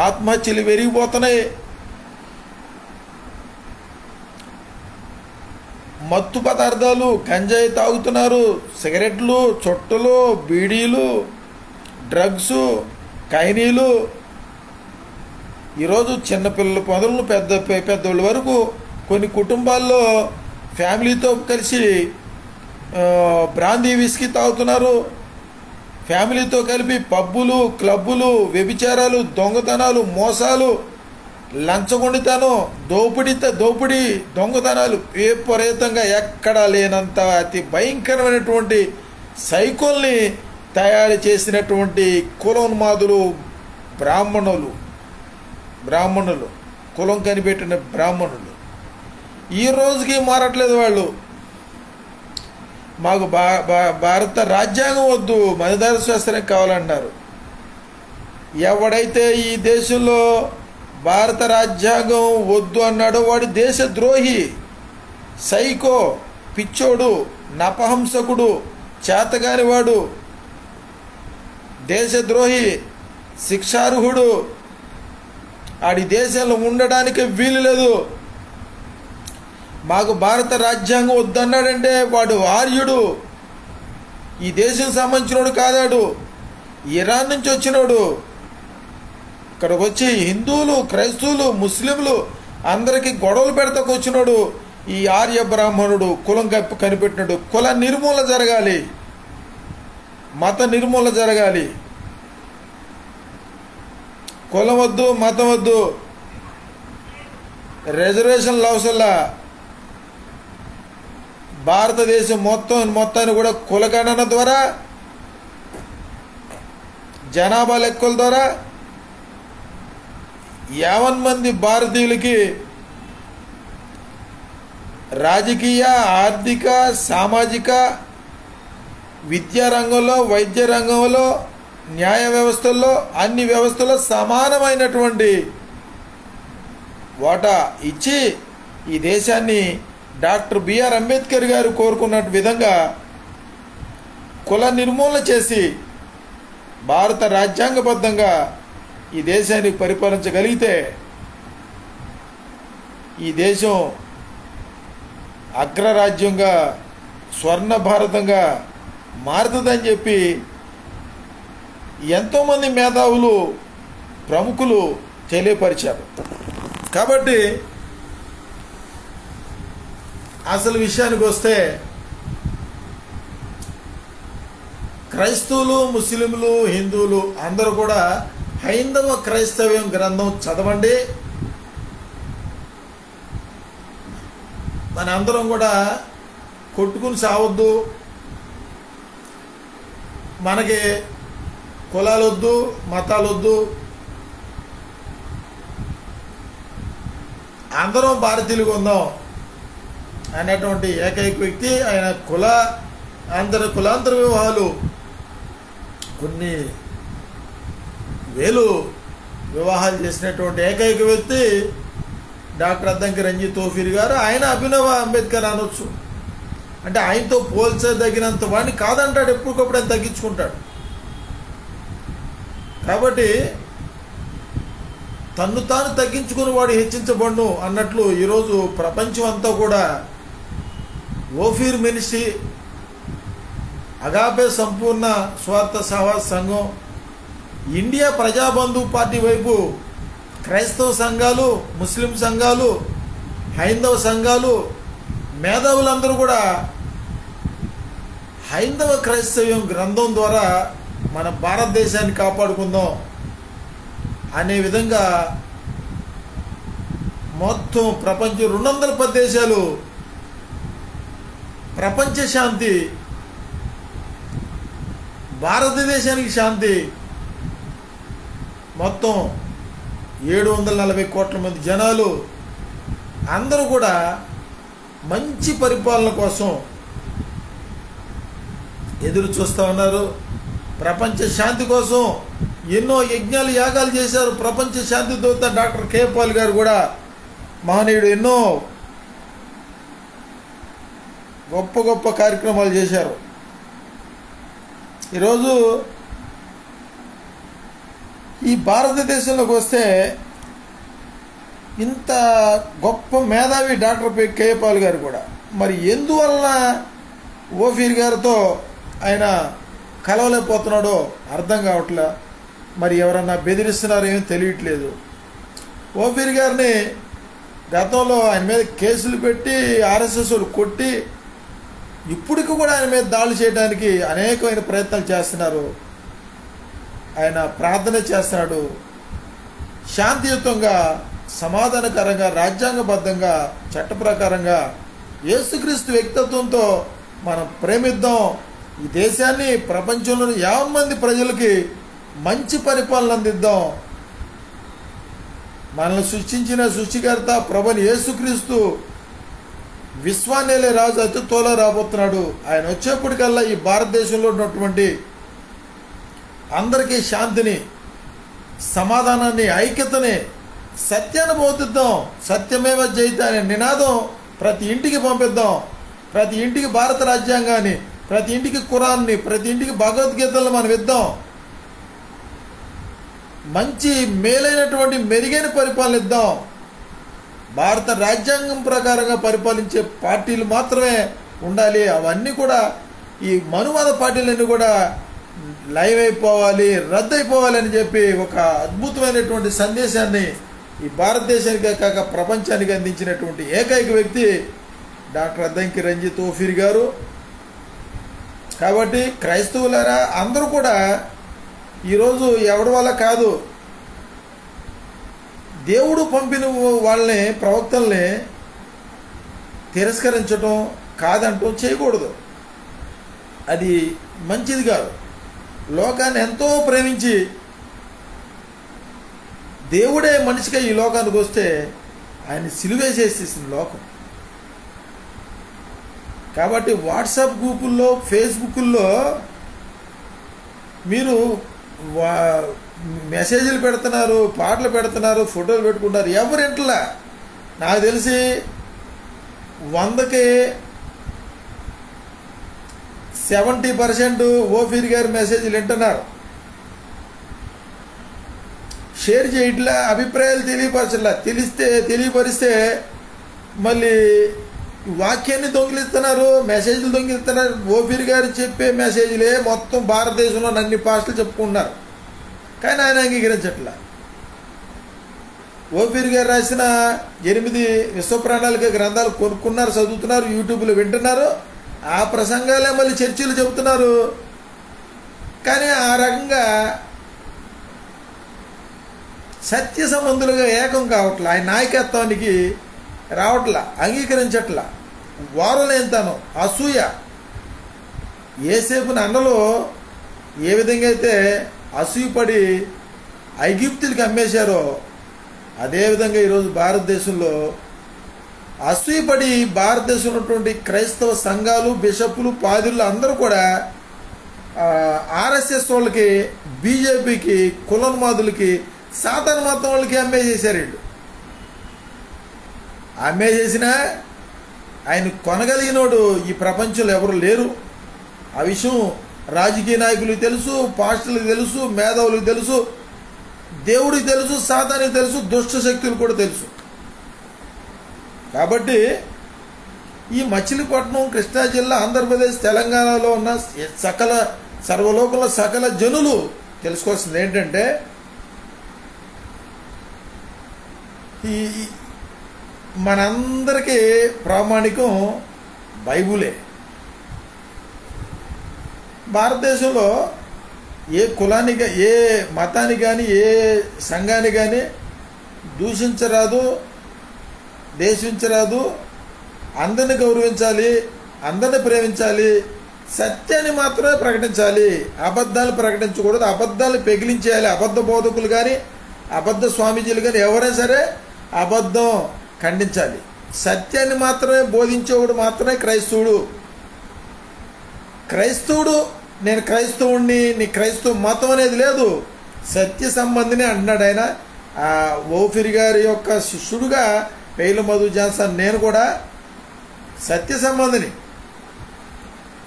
ఆత్మహత్యలు పెరిగిపోతున్నాయి. మత్తు పదార్థాలు, గంజాయి తాగుతున్నారు, సిగరెట్లు, చుట్టలు, బీడీలు, డ్రగ్స్, ఖైనీలు. ఈరోజు చిన్నపిల్లల మొదలు పెద్దోళ్ళ వరకు కొన్ని కుటుంబాల్లో ఫ్యామిలీతో కలిసి బ్రాందీ విస్కీ తాగుతున్నారు, ఫ్యామిలీతో కలిపి పబ్బులు, క్లబ్బులు, వ్యభిచారాలు, దొంగతనాలు, మోసాలు, లంచగొండితనం, దోపిడీ, దొంగతనాలు విపరీతంగా ఎక్కడా లేనంత అతి భయంకరమైనటువంటి సైకోల్ని తయారు చేసినటువంటి కులోన్మాదులు బ్రాహ్మణులు, కులం కనిపెట్టిన బ్రాహ్మణులు ఈ రోజుకి మారట్లేదు. వాళ్ళు మాకు భారత రాజ్యాంగం వద్దు, మతదార శాస్త్రం కావాలన్నారు. ఎవడైతే ఈ దేశంలో భారత రాజ్యాంగం వద్దు అన్నాడో వాడు దేశద్రోహి, సైకో, పిచ్చోడు, నపహంసకుడు, చేతగానివాడు, దేశద్రోహి, శిక్షార్హుడు. ఆడి దేశంలో ఉండడానికి వీలు లేదు. మాకు భారత రాజ్యాంగం వద్దన్నాడంటే వాడు ఆర్యుడు, ఈ దేశం సంబంధించినోడు కాదాడు, ఇరాన్ నుంచి వచ్చినోడు. ఇక్కడికి వచ్చి హిందువులు, క్రైస్తవులు, ముస్లింలు అందరికీ గొడవలు పెడతాకు వచ్చినోడు ఈ ఆర్య బ్రాహ్మణుడు, కులం కనిపెట్టినాడు. కుల నిర్మూలన జరగాలి, మత నిర్మూలన జరగాలి. కులం వద్దు, మతం వద్దు, రిజర్వేషన్లు అవసరంలా. భారతదేశం మొత్తాన్ని కూడా కులగణన ద్వారా, జనాభా లెక్కల ద్వారా 50 మంది భారతీయులకి రాజకీయ, ఆర్థిక, సామాజిక, విద్యా రంగంలో, వైద్య రంగంలో, న్యాయ వ్యవస్థల్లో, అన్ని వ్యవస్థల్లో సమానమైనటువంటి వాటా ఇచ్చి ఈ దేశాన్ని డాక్టర్ బిఆర్ అంబేద్కర్ గారు కోరుకున్న విధంగా కుల నిర్మూలన చేసి భారత రాజ్యాంగబద్ధంగా ఈ దేశాన్ని పరిపాలించగలిగితే ఈ దేశం అగ్రరాజ్యంగా, స్వర్ణ భారతంగా మారుతుందని చెప్పి ఎంతోమంది మేధావులు, ప్రముఖులు తెలియపరిచారు. కాబట్టి అసలు విషయానికి వస్తే క్రైస్తవులు, ముస్లింలు, హిందువులు అందరూ కూడా హైందవ క్రైస్తవ్యం గ్రంథం చదవండి. మన అందరం కూడా కొట్టుకుని సావద్దు. మనకి కులాలొద్దు, మతాలొద్దు, అందరం భారతీయులుగా ఉందాం అనేటువంటి ఏకైక వ్యక్తి ఆయన. కులాంతర వివాహాలు కొన్ని వేలు వివాహాలు చేసినటువంటి ఏకైక వ్యక్తి డాక్టర్ అద్దంకి రంజిత్ తోఫీర్ గారు. ఆయన అభినవ అంబేద్కర్ అనొచ్చు, అంటే ఆయనతో పోల్చదగినంత వాడిని కాదంటాడు, ఎప్పటికప్పుడు ఆయన తగ్గించుకుంటాడు. కాబట్టి తన్ను తాను తగ్గించుకుని వాడు హెచ్చించబడును అన్నట్లు ఈరోజు ప్రపంచం అంతా కూడా ఓఫీర్ మినిస్ట్రీ, అగాపే సంపూర్ణ స్వార్థ సహవాస సంఘం, ఇండియా ప్రజాబంధు పార్టీ వైపు క్రైస్తవ సంఘాలు, ముస్లిం సంఘాలు, హైందవ సంఘాలు, మేధావులందరూ కూడా హైందవ క్రైస్తవ్యం గ్రంథం ద్వారా మన భారతదేశాన్ని కాపాడుకుందాం అనే విధంగా మొత్తం ప్రపంచం 210 దేశాలు ప్రపంచ శాంతి, భారతదేశానికి శాంతి, మొత్తం 740 కోట్ల మంది జనాలు అందరూ కూడా మంచి పరిపాలన కోసం ఎదురు చూస్తూ ఉన్నారు. ప్రపంచ శాంతి కోసం ఎన్నో యజ్ఞాలు, యాగాలు చేశారు. ప్రపంచ శాంతి దూత డాక్టర్ కే పాల్ గారు కూడా మహనీయుడు, ఎన్నో గొప్ప గొప్ప కార్యక్రమాలు చేశారు. ఈరోజు ఈ భారతదేశంలోకి వస్తే ఇంత గొప్ప మేధావి డాక్టర్ కే పాల్ గారు కూడా మరి ఎందువలన ఓఫీర్ గారితో ఆయన కలవలేకపోతున్నాడో అర్థం కావట్లే. మరి ఎవరన్నా బెదిరిస్తున్నారో ఏమీ తెలియట్లేదు. ఓఫీర్ గారిని గతంలో ఆయన మీద కేసులు పెట్టి ఆర్ఎస్ఎస్ వాళ్ళు కొట్టి ఇప్పటికి కూడా ఆయన మీద దాడులు చేయడానికి అనేకమైన ప్రయత్నాలు చేస్తున్నారు. ఆయన ప్రార్థన చేస్తున్నాడు. శాంతియుతంగా, సమాధానకరంగా, రాజ్యాంగబద్ధంగా, చట్ట ప్రకారంగా యేసుక్రీస్తు వ్యక్తిత్వంతో మనం ప్రేమిద్దాం. ఈ దేశాన్ని, ప్రపంచంలోని 50 మంది ప్రజలకి మంచి పరిపాలన అందిద్దాం. మనల్ని సృష్టించిన సృష్టికర్త ప్రభుని యేసుక్రీస్తు విశ్వాన్నేలే రాజు అతిథిలో రాబోతున్నాడు. ఆయన వచ్చేప్పటికల్లా ఈ భారతదేశంలో ఉన్నటువంటి అందరికీ శాంతిని, సమాధానాన్ని, ఐక్యతని, సత్యాన్ని బోధిద్దాం. సత్యమేవ జయతే అనే నినాదం ప్రతి ఇంటికి పంపిద్దాం. ప్రతి ఇంటికి భారత రాజ్యాంగాన్ని, ప్రతి ఇంటికి ఖురాన్ని, ప్రతి ఇంటికి భగవద్గీతలను మనం ఇద్దాం. మంచి మేలైనటువంటి మెరుగైన పరిపాలన ఇద్దాం. భారత రాజ్యాంగం ప్రకారంగా పరిపాలించే పార్టీలు మాత్రమే ఉండాలి. అవన్నీ కూడా ఈ మనువాద పార్టీలన్నీ కూడా లైవ్ అయిపోవాలి, రద్దయిపోవాలి అని చెప్పి ఒక అద్భుతమైనటువంటి సందేశాన్ని ఈ భారతదేశానికే కాక ప్రపంచానికి అందించినటువంటి ఏకైక వ్యక్తి డాక్టర్ అద్దంకి రంజిత్ ఓఫీర్ గారు. కాబట్టి క్రైస్తవులారా, అందరూ కూడా ఈరోజు ఎవరి వల్ల కాదు, దేవుడు పంపిన వాళ్ళని, ప్రవక్తల్ని తిరస్కరించడం, కాదంటూ చేయకూడదు. అది మంచిది కాదు. లోకాన్ని ఎంతో ప్రేమించి దేవుడే మనిషిగా ఈ లోకానికి వస్తే ఆయన సిలువేసేసేసింది లోకం. కాబట్టి వాట్సాప్ గ్రూపుల్లో, ఫేస్బుక్ల్లో మీరు మెసేజ్లు పెడుతున్నారు, పాటలు పెడుతున్నారు, ఫోటోలు పెట్టుకుంటారు. ఎవరింట్లా నాకు తెలిసి 100కి 70% ఓఫీర్ గారి మెసేజ్లు వింటున్నారు. షేర్ చేయట్లా, అభిప్రాయాలు తెలియపరిస్తే మళ్ళీ వాక్యాన్ని దొంగిలిస్తున్నారు, మెసేజ్లు దొంగిలిస్తున్నారు. ఓఫీర్ గారు చెప్పే మెసేజ్లే మొత్తం భారతదేశంలో అన్ని పాస్టులు చెప్పుకుంటున్నారు, కానీ ఆయన అంగీకరించట్లా. ఓఫీర్ గారు రాసిన 8 విశ్వప్రణాళిక గ్రంథాలు కొనుక్కున్నారు, చదువుతున్నారు, యూట్యూబ్లో వింటున్నారు. ఆ ప్రసంగాలే మళ్ళీ చర్చలు చెబుతున్నారు. కానీ ఆ రకంగా సత్య సంబంధులుగా ఏకం కావట్లా, ఆయన నాయకత్వానికి రావట్లా, అంగీకరించట్లా. వారలేంతనం, అసూయ. ఏసేపుని అన్నలో ఏ విధంగా అయితే అసూయపడి ఐగిప్తులకి అమ్మేశారో, అదేవిధంగా ఈరోజు భారతదేశంలో అసూయపడి భారతదేశంలో ఉన్నటువంటి క్రైస్తవ సంఘాలు, బిషపులు, పాదిరులు అందరూ కూడా ఆర్ఎస్ఎస్ వాళ్ళకి, బీజేపీకి, కులోన్మాదులకి, సాతాను మతం వాళ్ళకి అమ్మేసేశారు. వీళ్ళు అమ్మేసేసినా ఆయన కొనగలిగినోడు ఈ ప్రపంచంలో ఎవరు లేరు. ఆ విషయం రాజకీయ నాయకులకు తెలుసు, పాస్టర్లకు తెలుసు, మేధావులకు తెలుసు, దేవుడికి తెలుసు, సాతానికి తెలుసు, దుష్ట శక్తులు కూడా తెలుసు. కాబట్టి ఈ మచిలీపట్నం, కృష్ణా జిల్లా, ఆంధ్రప్రదేశ్, తెలంగాణలో ఉన్న సర్వలోకంలో సకల జనులు తెలుసుకోవాల్సింది ఏంటంటే, ఈ మనందరికీ ప్రామాణికం బైబులే. భారతదేశంలో ఏ కులానికి, ఏ మతానికి కానీ, ఏ సంఘాన్ని కానీ దూషించరాదు, దేశించరాదు. అందరిని గౌరవించాలి, అందరిని ప్రేమించాలి, సత్యాన్ని మాత్రమే ప్రకటించాలి. అబద్ధాలు ప్రకటించకూడదు, అబద్ధాలు పెగిలించేయాలి. అబద్ధ బోధకులు కానీ, అబద్ధ స్వామీజీలు కానీ ఎవరైనా సరే అబద్ధం ఖండించాలి. సత్యాన్ని మాత్రమే బోధించేవాడు మాత్రమే క్రైస్తవుడు. క్రైస్తవుడు, నేను క్రైస్తవుడిని, నీ క్రైస్తవ మతం అనేది లేదు, సత్య సంబంధిని అన్నాడు ఆయన. ఆ ఓఫీర్ గారి యొక్క శిష్యుడుగా పేర్ల మధు జాన్సన్ నేను కూడా సత్య సంబంధిని.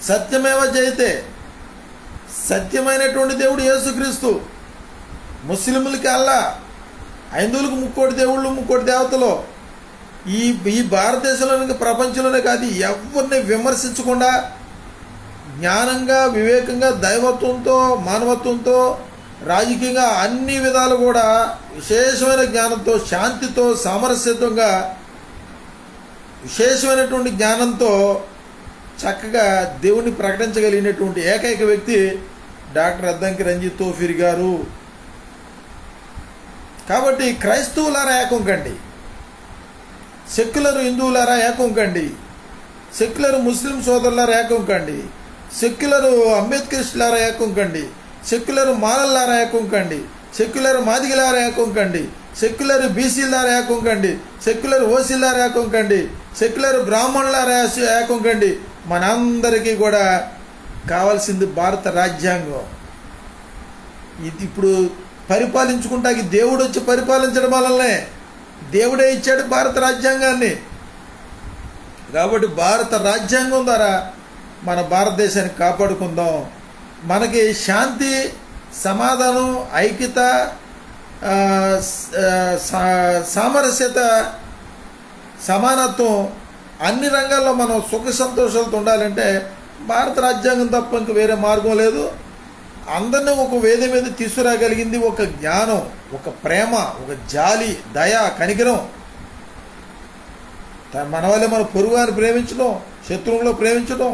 సత్యమేవ జయతే, సత్యమైనటువంటి దేవుడు యేసుక్రీస్తు. ముస్లింలకి అల్లా, హైందువులకు 3 దేవుళ్ళు, 3 దేవతలు. ఈ భారతదేశంలోని, ప్రపంచంలోనే కాదు, ఎవరిని విమర్శించకుండా జ్ఞానంగా, వివేకంగా, దైవత్వంతో, మానవత్వంతో, రాజకీయంగా అన్ని విధాలు కూడా విశేషమైన జ్ఞానంతో, శాంతితో, సామరస్యత్వంగా, విశేషమైనటువంటి జ్ఞానంతో చక్కగా దేవుణ్ణి ప్రకటించగలిగినటువంటి ఏకైక వ్యక్తి డాక్టర్ అద్దంకి రంజిత్ తోఫీర్ గారు. కాబట్టి క్రైస్తవులారా ఏకం కండి, సెక్యులర్ హిందువులారా ఏకం కండి, సెక్యులర్ ముస్లిం సోదరులారా ఏకం కండి, సెక్యులర్ అంబేద్కరిస్టులారా ఏకం కండి, సెక్యులర్ మాలల్లారా ఏకం కండి, సెక్యులర్ మాదిగలారా ఏకం కండి, సెక్యులర్ బీసీలారా ఏకం కండి, సెక్యులర్ ఓసీలారా ఏకం కండి, సెక్యులర్ బ్రాహ్మణులారా ఏకం కండి. మనందరికీ కూడా కావాల్సింది భారత రాజ్యాంగం. ఇది ఇప్పుడు పరిపాలించుకుంటాకి దేవుడు వచ్చి పరిపాలించడం వల్లనే, దేవుడే ఇచ్చాడు భారత రాజ్యాంగాన్ని. కాబట్టి భారత రాజ్యాంగం ద్వారా మన భారతదేశాన్ని కాపాడుకుందాం. మనకి శాంతి, సమాధానం, ఐక్యత, సామరస్యత, సమానత్వం అన్ని రంగాల్లో మనం సుఖ సంతోషాలతో ఉండాలంటే భారత రాజ్యాంగం తప్ప ఇంక వేరే మార్గం లేదు. అందరినీ ఒక వేద మీద తీసుకురాగలిగింది ఒక జ్ఞానం, ఒక ప్రేమ, ఒక జాలి, దయ, కనికరం. మన వల్లే మన పొరుగువారిని ప్రేమించడం, శత్రువులో ప్రేమించడం,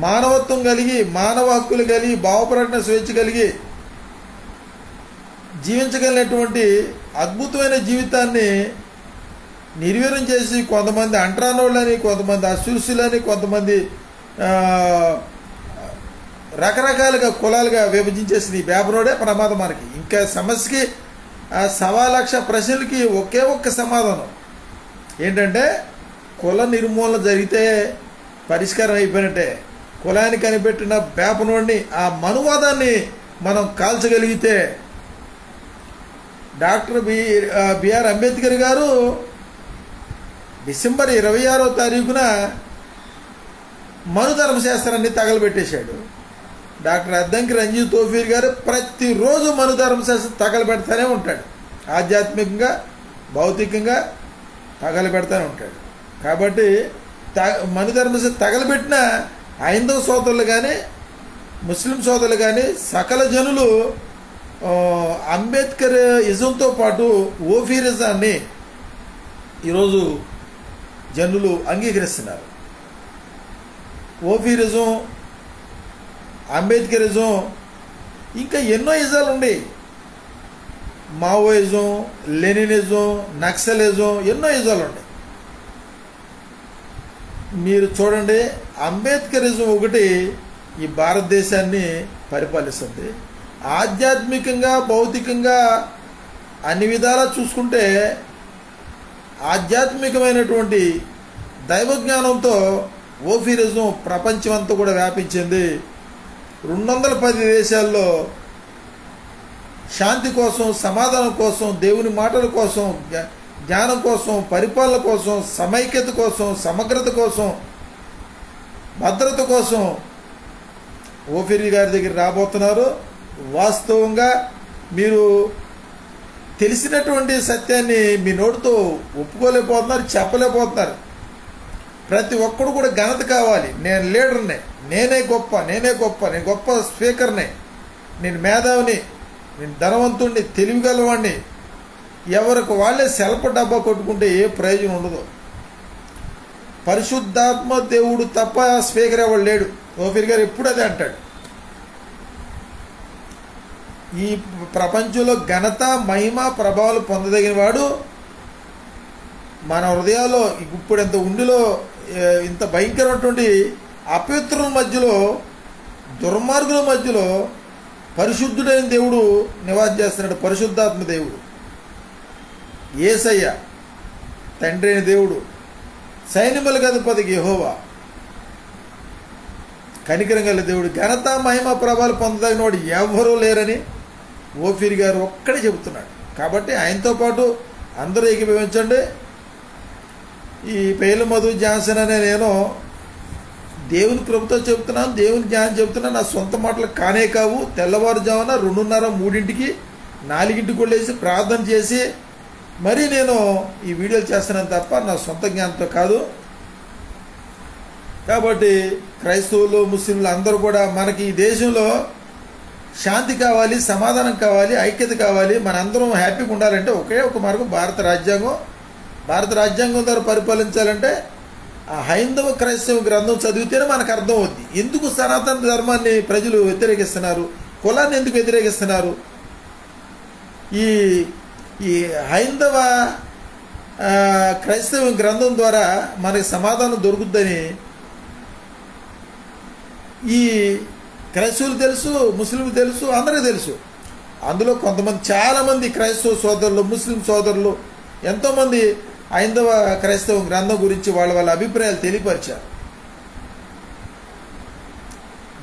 మానవత్వం కలిగి, మానవ హక్కులు కలిగి, భావప్రకటన స్వేచ్ఛ కలిగి జీవించగలిగినటువంటి అద్భుతమైన జీవితాన్ని నిర్వీర్యం చేసి కొంతమంది అంటరానోళ్ళని, కొంతమంది అశృష్యులని, కొంతమంది రకరకాలుగా కులాలుగా విభజించేసింది ఈ పేపరోడే ప్రమాదం. మనకి ఇంకా సమస్యకి 1,00,000 ప్రశ్నలకి ఒకే ఒక్క సమాధానం ఏంటంటే కుల నిర్మూలన జరిగితే పరిష్కారం అయిపోయినట్టే. కులాన్ని కనిపెట్టిన పేపనోడిని, ఆ మనువాదాన్ని మనం కాల్చగలిగితే డాక్టర్ బిఆర్ అంబేద్కర్ గారు డిసెంబర్ 26వ తారీఖున మను ధర్మశాస్త్రాన్ని తగలబెట్టేశాడు. డాక్టర్ అద్దంకి రంజిత్ తోఫీర్ గారు ప్రతిరోజు మను ధర్మశాస్త్రం తగలబెడతానే ఉంటాడు. ఆధ్యాత్మికంగా, భౌతికంగా తగలబెడతానే ఉంటాడు. కాబట్టి మను ధర్మశాస్త్రం తగలబెట్టిన హైందవ సోదరులు కానీ, ముస్లిం సోదరులు కానీ, సకల జనులు అంబేద్కర్ ఇజంతో పాటు ఓఫీరిజాన్ని ఈరోజు జనులు అంగీకరిస్తున్నారు. ఓఫీరిజం, అంబేద్కరిజం, ఇంకా ఎన్నో ఇజాలు ఉన్నాయి. మావోయిజం, లెనినిజం, నక్సలిజం, ఎన్నో ఇజాలు ఉన్నాయి. మీరు చూడండి, అంబేద్కరిజం ఒకటి ఈ భారతదేశాన్ని పరిపాలిస్తుంది. ఆధ్యాత్మికంగా, భౌతికంగా అన్ని విధాలా చూసుకుంటే ఆధ్యాత్మికమైనటువంటి దైవజ్ఞానంతో ఓఫీరిజం ప్రపంచం అంతా కూడా వ్యాపించింది. 210 దేశాల్లో శాంతి కోసం, సమాధానం కోసం, దేవుని మాటల కోసం, జ్ఞానం కోసం, పరిపాలన కోసం, సమైక్యత కోసం, సమగ్రత కోసం, భద్రత కోసం ఓఫీర్ గారి దగ్గర రాబోతున్నారు. వాస్తవంగా మీరు తెలిసినటువంటి సత్యాన్ని మీ నోటితో ఒప్పుకోలేకపోతున్నారు, చెప్పలేకపోతున్నారు. ప్రతి ఒక్కడు కూడా ఘనత కావాలి. నేను లీడర్ని, నేనే గొప్ప, నేను గొప్ప స్పీకర్ని, నేను మేధావిని, నేను ధనవంతుడిని, తెలివిగలవాడిని. ఎవరికి వాళ్ళే సెల్ఫ్ డబ్బా కొట్టుకుంటే ఏ ప్రయోజనం ఉండదు. పరిశుద్ధాత్మ దేవుడు తప్ప స్పీకర్ ఎవడు లేడు. ఓఫీర్ గారు ఎప్పుడు అదే అంటాడు. ఈ ప్రపంచంలో ఘనత, మహిమ, ప్రభావాలు పొందదగిన వాడు మన హృదయాల్లో ఇప్పుడు ఇంత ఉండిలో ఇంత భయంకరమైనటువంటి అపవిత్రుల మధ్యలో, దుర్మార్గుల మధ్యలో పరిశుద్ధుడైన దేవుడు నివాసం చేస్తున్నాడు. పరిశుద్ధాత్మ దేవుడు, యేసయ్య, తండ్రి అయిన దేవుడు, సైన్యములకు అధిపతి యెహోవా, కనికరం గల దేవుడు, ఘనత, మహిమ, ప్రభావాలు పొందదగిన వాడు ఎవరూ లేరని ఓఫీర్ గారు ఒక్కడే చెబుతున్నాడు. కాబట్టి ఆయనతో పాటు అందరూ ఏకీభవించండి. ఈ పేర్ల మధు జాన్సన్ అనే నేను దేవుని కృపతో చెబుతున్నాను, దేవుని జ్ఞానం చెబుతున్నాను. నా సొంత మాటలు కానే కావు. తెల్లవారుజామున 2:30, 3ంటికి, 4ంటికి కొళ్ళేసి ప్రార్థన చేసి మరీ నేను ఈ వీడియోలు చేస్తున్నాను తప్ప నా సొంత జ్ఞానంతో కాదు. కాబట్టి క్రైస్తవులు, ముస్లింలు అందరూ కూడా మనకి ఈ దేశంలో శాంతి కావాలి, సమాధానం కావాలి, ఐక్యత కావాలి, మనందరం హ్యాపీగా ఉండాలంటే ఒకే ఒక మార్గం భారత రాజ్యాంగం. భారత రాజ్యాంగం ద్వారా పరిపాలించాలంటే ఆ హైందవ క్రైస్తవ గ్రంథం చదివితేనే మనకు అర్థం అవుద్ది. ఎందుకు సనాతన ధర్మాన్ని ప్రజలు వ్యతిరేకిస్తున్నారు, కులాన్ని ఎందుకు వ్యతిరేకిస్తున్నారు? ఈ ఈ హైందవ క్రైస్తవ గ్రంథం ద్వారా మనకి సమాధానం దొరుకుద్దని ఈ క్రైస్తవులు తెలుసు, ముస్లింలు తెలుసు, అందరికీ తెలుసు. అందులో కొంతమంది చాలామంది క్రైస్తవ సోదరులు, ముస్లిం సోదరులు ఎంతోమంది హైందవ క్రైస్తవ గ్రంథం గురించి వాళ్ళ అభిప్రాయాలు తెలియపరిచారు.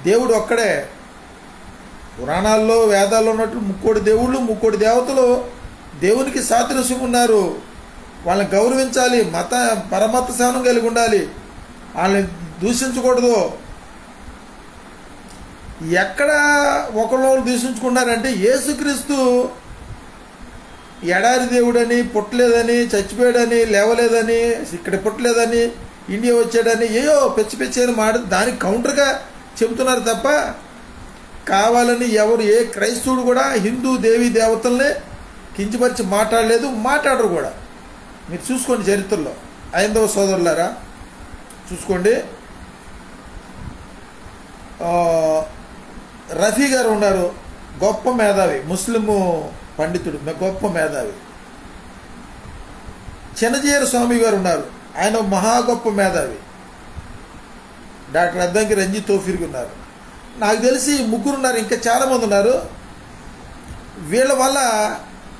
దేవుడు ఒక్కడే. పురాణాల్లో వేదాల్లో ఉన్నట్టు ముక్కోటి దేవుళ్ళు, ముక్కోటి దేవతలు దేవునికి సాదృశ్యం ఉన్నారు. వాళ్ళని గౌరవించాలి, పరమత సహనం కలిగి ఉండాలి, వాళ్ళని దూషించకూడదు. ఎక్కడ ఒకళ్ళు దూషించుకున్నారంటే యేసుక్రీస్తు ఎడారి దేవుడని, పుట్టలేదని, చచ్చిపోయాడని, లేవలేదని, ఇక్కడ పుట్టలేదని, ఇండియా వచ్చాడని ఏయో పెచ్చి అని దానికి కౌంటర్గా చెబుతున్నారు తప్ప కావాలని ఏ క్రైస్తవుడు కూడా హిందూ దేవీ దేవతల్ని కించపరిచి మాట్లాడలేదు, మాట్లాడరు కూడా. మీరు చూసుకోండి చరిత్రలో. హైందవ సోదరులారా చూసుకోండి. రఫీ గారు ఉన్నారు, గొప్ప మేధావి, ముస్లిము పండితుడు, గొప్ప మేధావి. చిన్నజీయర స్వామి గారు ఉన్నారు, ఆయన మహా గొప్ప మేధావి. డాక్టర్ అద్దంకి రంజిత్ తోఫీర్ ఉన్నారు. నాకు తెలిసి ముగ్గురు ఉన్నారు, ఇంకా చాలామంది ఉన్నారు. వీళ్ళ వల్ల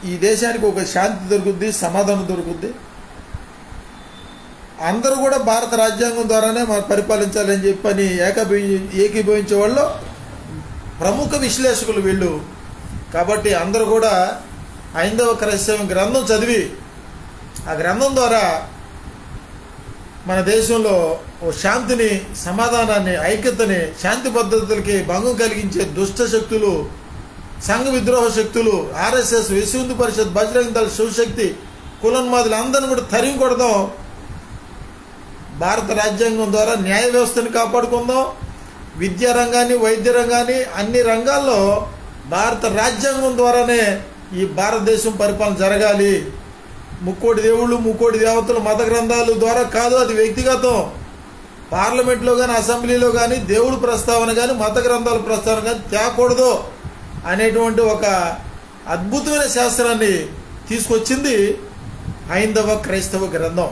ఈ దేశానికి ఒక శాంతి దొరుకుద్ది, సమాధానం దొరుకుద్ది. అందరూ కూడా భారత రాజ్యాంగం ద్వారానే మనం పరిపాలించాలని చెప్పని ఏకీభవించే వాళ్ళు ప్రముఖ విశ్లేషకులు వీళ్ళు. కాబట్టి అందరూ కూడా హైందవ క్రైస్తవ గ్రంథం చదివి ఆ గ్రంథం ద్వారా మన దేశంలో ఓ శాంతిని, సమాధానాన్ని, ఐక్యతని, శాంతి పద్ధతులకి భంగం కలిగించే దుష్ట శక్తులు, సంఘ విద్రోహ శక్తులు, ఆర్ఎస్ఎస్, విశ్వ హిందూ పరిషత్, బజరంగ దళ, శివశక్తి, కులన్మాదులు అందరిని కూడా తరిమి కొడదాం. భారత రాజ్యాంగం ద్వారా న్యాయ వ్యవస్థని కాపాడుకుందాం. విద్యా రంగాన్ని, వైద్య రంగాన్ని, అన్ని రంగాల్లో భారత రాజ్యాంగం ద్వారానే ఈ భారతదేశం పరిపాలన జరగాలి. ముక్కోటి దేవుళ్ళు, ముక్కోటి దేవతలు మత గ్రంథాల ద్వారా కాదు, అది వ్యక్తిగతం. పార్లమెంట్లో కానీ, అసెంబ్లీలో కానీ దేవుడు ప్రస్తావన కానీ, మత గ్రంథాల ప్రస్తావన కానీ తేకూడదు అనేటువంటి ఒక అద్భుతమైన శాస్త్రాన్ని తీసుకొచ్చింది హైందవ క్రైస్తవ గ్రంథం.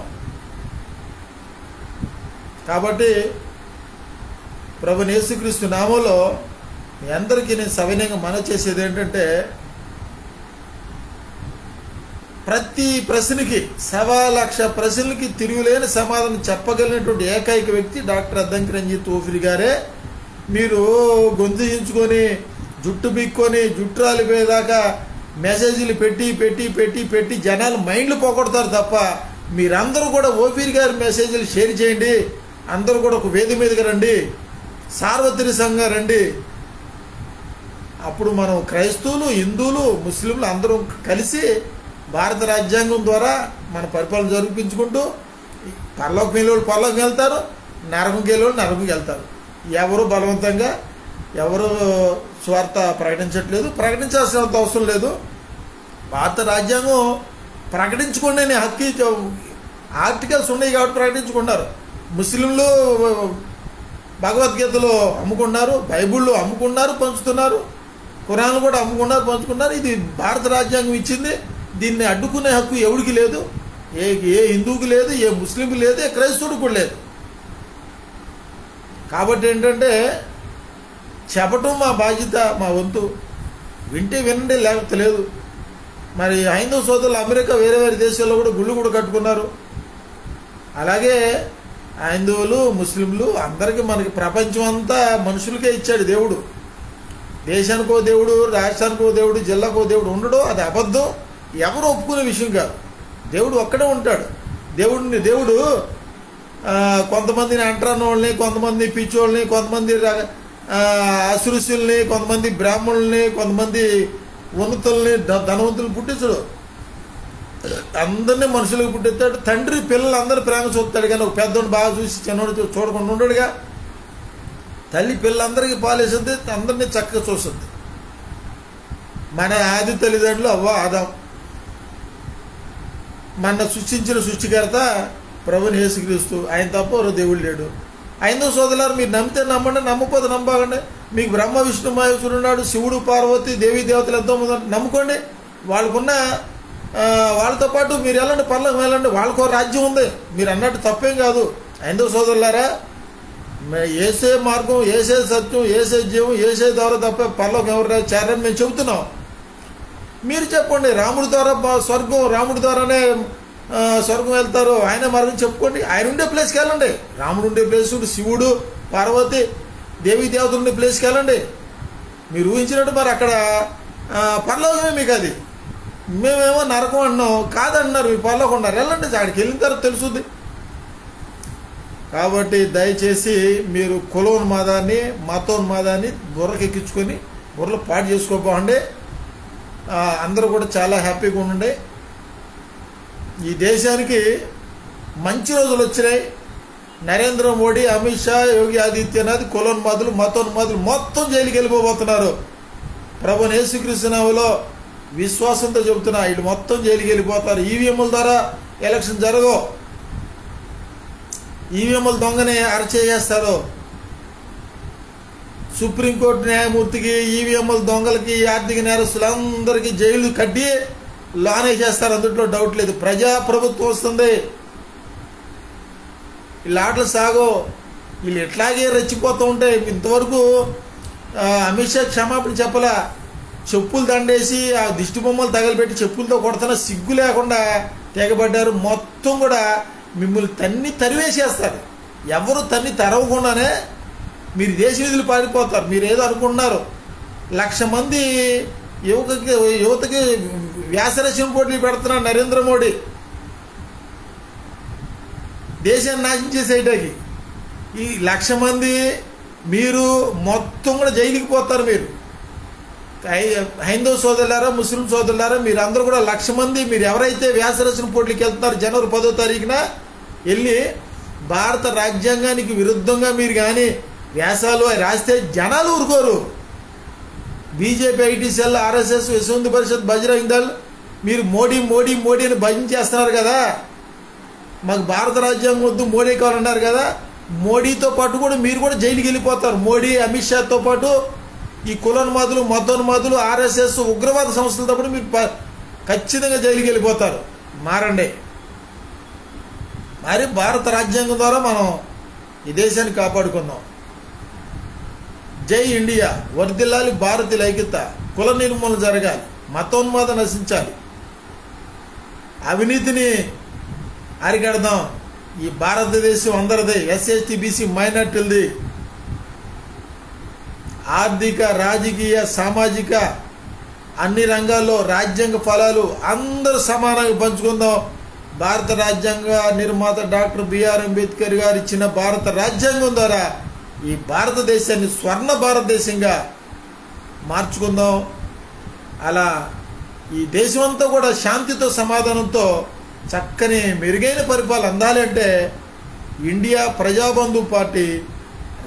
కాబట్టి ప్రభువైన యేసుక్రీస్తు నామంలో మీ అందరికీ నేను సవినయంగా మనవి చేసేది ఏంటంటే, ప్రతి ప్రశ్నకి 1,00,000 ప్రశ్నలకి తిరుగులేని సమాధానం చెప్పగలిగినటువంటి ఏకైక వ్యక్తి డాక్టర్ అద్దంకి రంజిత్ తోఫీర్ గారే. మీరు గొంతు చించుకొని, జుట్టు బిక్కొని, జుట్టు రాలిపోయేదాకా మెసేజ్లు పెట్టి పెట్టి పెట్టి పెట్టి జనాలు మైండ్లు పోగొడతారు తప్ప మీరందరూ కూడా ఓఫీర్ గారి మెసేజ్లు షేర్ చేయండి. అందరూ కూడా ఒక వేది మీదకి రండి, సార్వత్రికంగా రండి. అప్పుడు మనం క్రైస్తవులు, హిందువులు, ముస్లింలు అందరం కలిసి భారత రాజ్యాంగం ద్వారా మన పరిపాలన జరిపించుకుంటూ పరలోకం వెళ్ళేవాళ్ళు పరలోకం వెళ్తారు, నరకంకి వెళ్ళేవాళ్ళు నరకంకి వెళ్తారు. ఎవరు బలవంతంగా ఎవరు స్వార్థ ప్రకటించట్లేదు, ప్రకటించాల్సిన అవసరం లేదు. భారత రాజ్యాంగం ప్రకటించుకోండి అనే హక్కు ఆర్టికల్స్ ఉన్నాయి కాబట్టి ప్రకటించుకున్నారు. ముస్లింలు భగవద్గీతలో అమ్ముకున్నారు, బైబిల్లో అమ్ముకున్నారు, పంచుతున్నారు, ఖురాన్లు కూడా అమ్ముకున్నారు, పంచుకున్నారు. ఇది భారత రాజ్యాంగం ఇచ్చింది. దీన్ని అడ్డుకునే హక్కు ఎవరికి లేదు, ఏ హిందువుకి లేదు, ఏ ముస్లింకి లేదు, ఏ క్రైస్తవుడికి కూడా లేదు. కాబట్టి ఏంటంటే చెప్పటం మా బాధ్యత, మా వంతు. వింటే వినండి, లేకపోతే లేదు. మరి హైందవ సోదరులు అమెరికా, వేరే వేరే దేశాల్లో కూడా గుళ్ళు కూడా కట్టుకున్నారు. అలాగే హైందవులు, ముస్లింలు అందరికీ మనకి ప్రపంచం అంతా మనుషులకే ఇచ్చాడు దేవుడు. దేశానికో దేవుడు, రాష్ట్రానికో దేవుడు, జిల్లాకో దేవుడు ఉండడు. అది అబద్ధం, ఎవరు ఒప్పుకునే విషయం కాదు. దేవుడు ఒక్కడే ఉంటాడు. దేవుడు కొంతమందిని అంటరాని వాళ్ళని, కొంతమంది పిచ్చోళ్ళని, కొంతమంది అసృష్యుల్ని, కొంతమంది బ్రాహ్మణుల్ని, కొంతమంది ఉన్నతుల్ని, ధనవంతులు పుట్టించడు. అందరినీ మనుషులకు పుట్టిస్తాడు. తండ్రి పిల్లలందరూ ప్రేమ చూస్తాడు, కానీ ఒక పెద్దోడు బాగా చూసి చిన్నోడు చూడకుండా ఉండడుగా. తల్లి పిల్లలందరికీ పాలేస్తుంది, అందరినీ చక్కగా చూస్తుంది. మన ఆది తల్లిదండ్రులు అవ్వ, ఆదాం. మన సృష్టించిన సృష్టికర్త ప్రభుని యేసుక్రీస్తు, ఆయన తప్ప ఎవరో దేవుడు లేడు. హైందవ సోదరులారు, మీరు నమ్మితే నమ్మండి, నమ్మకపోతే నమ్మకండి. మీకు బ్రహ్మ విష్ణు మహేశ్వరుడు ఉన్నాడు, శివుడు పార్వతి దేవీ దేవతలు ఎంతోమంది నమ్ముకోండి. వాళ్ళకున్న వాళ్ళతో పాటు మీరు వెళ్ళండి, పర్లోకం వెళ్ళండి, వాళ్ళకో రాజ్యం ఉంది. మీరు అన్నట్టు తప్పేం కాదు. హైందవ సోదరులారా, ఏసే మార్గం, ఏసే సత్యం, ఏసే జీవం, ఏసే ద్వారా తప్ప పర్లోకం ఎవరు చేరని మేము చెబుతున్నాం. మీరు చెప్పండి, రాముడి ద్వారా స్వర్గం, రాముడి ద్వారానే స్వర్గం వెళ్తారు, ఆయన మార్గం చెప్పుకోండి. ఆయన ఉండే ప్లేస్కి వెళ్ళండి. రాముడు ఉండే ప్లేస్, శివుడు పార్వతి దేవీ దేవతలు ఉండే ప్లేస్కి వెళ్ళండి. మీరు ఊహించినట్టు మరి అక్కడ పరలోకమే మీకు అది. మేమేమో నరకం అన్నాం, కాదన్నారు, మీ పరలోకం ఉన్నారు. వెళ్ళండి, అక్కడికి వెళ్ళిన తర్వాత తెలుస్తుంది. కాబట్టి దయచేసి మీరు కులోన్మాదాన్ని, మతోన్మాదాన్ని బుర్రకెక్కించుకొని బుర్రలు పాటు చేసుకోపోండి. అందరూ కూడా చాలా హ్యాపీగా ఉండండి. ఈ దేశానికి మంచి రోజులు వచ్చినాయి. నరేంద్ర మోడీ, అమిత్ షా, యోగి ఆదిత్యనాథ్ కులోన్మాదులు, మతోన్మాదులు మొత్తం జైలుకి వెళ్ళిపోబోతున్నారు. ప్రభుని యేసుక్రీస్తునామములో విశ్వాసంతో చెబుతున్నా, వీళ్ళు మొత్తం జైలుకి వెళ్ళిపోతారు. ఈవీఎంల ద్వారా ఎలక్షన్ జరగవు. ఈవీఎంలు దొంగనే అరచేస్తారు. సుప్రీంకోర్టు న్యాయమూర్తికి, ఈవీఎంల దొంగలకి, ఆర్థిక నేరస్తులందరికీ జైలు కట్టి లానే చేస్తారు. అందుట్లో డౌట్ లేదు. ప్రజాప్రభుత్వం వస్తుంది. వీళ్ళ ఆటలు సాగో. వీళ్ళు ఎట్లాగే రెచ్చిపోతూ ఉంటే ఇంతవరకు అమిత్ షా క్షమాపణ చెప్పలా. చెప్పులు దండేసి ఆ దిష్టి బొమ్మలు తగలబెట్టి చెప్పులతో కొడుతున్న సిగ్గు లేకుండా తెగబడ్డారు. మొత్తం కూడా మిమ్మల్ని తరివేసేస్తారు. ఎవరు తరవకుండానే మీరు దేశ విధులు పారిపోతారు. మీరు ఏదో అనుకుంటున్నారు. 1,00,000 మంది యువతకి వ్యాసరచన పోటీలు పెడుతున్నారు నరేంద్ర మోడీ, దేశాన్ని నాశనం చేసేయటానికి. ఈ 1,00,000 మంది మీరు మొత్తం కూడా జైలుకి పోతారు. మీరు హైందవ సోదరులారా, ముస్లిం సోదరులారా, మీరు అందరూ కూడా 1,00,000 మంది మీరు ఎవరైతే వ్యాసరచన పోటీలకు వెళ్తున్నారు జనవరి 10వ తారీఖున వెళ్ళి భారత రాజ్యాంగానికి విరుద్ధంగా మీరు కానీ వ్యాసాలు రాస్తే జనాలు ఊరుకోరు. బీజేపీ, ఐటీ సెల్, ఆర్ఎస్ఎస్, విశ్వ హిందూ పరిషత్, బజరంగ్ దళ్ మీరు మోడీ మోడీ మోడీ అని భజన చేస్తున్నారు కదా. మాకు భారత రాజ్యాంగం వద్దు, మోడీ కావాలన్నారు కదా. మోడీతో పాటు కూడా మీరు కూడా జైలుకి వెళ్ళిపోతారు. మోడీ, అమిత్ షాతో పాటు ఈ కులోన్మాదులు, మతోన్మాదులు, ఆర్ఎస్ఎస్, ఉగ్రవాద సంస్థలతో పాటు మీరు ఖచ్చితంగా జైలుకి వెళ్ళిపోతారు. మారండి. మరి భారత రాజ్యాంగం ద్వారా మనం ఈ దేశాన్ని కాపాడుకుందాం. జై ఇండియా. వర్ధిల్లాలి భారతీయుల ఐక్యత. కుల నిర్మూలన జరగాలి. మతోన్మాదం నశించాలి. అవినీతిని అరికడదాం. ఈ భారతదేశం అందరిది. ఎస్సీ బీసీ మైనార్టీలది. ఆర్థిక, రాజకీయ, సామాజిక అన్ని రంగాల్లో రాజ్యాంగ ఫలాలు అందరూ సమానంగా పంచుకుందాం. భారత రాజ్యాంగ నిర్మాత డాక్టర్ బిఆర్ అంబేద్కర్ గారు ఇచ్చిన భారత రాజ్యాంగం ద్వారా ఈ భారతదేశాన్ని స్వర్ణ భారతదేశంగా మార్చుకుందాం. అలా ఈ దేశమంతా కూడా శాంతితో, సమాధానంతో చక్కని మెరుగైన పరిపాలన అందాలి అంటే ఇండియా ప్రజాబంధు పార్టీ,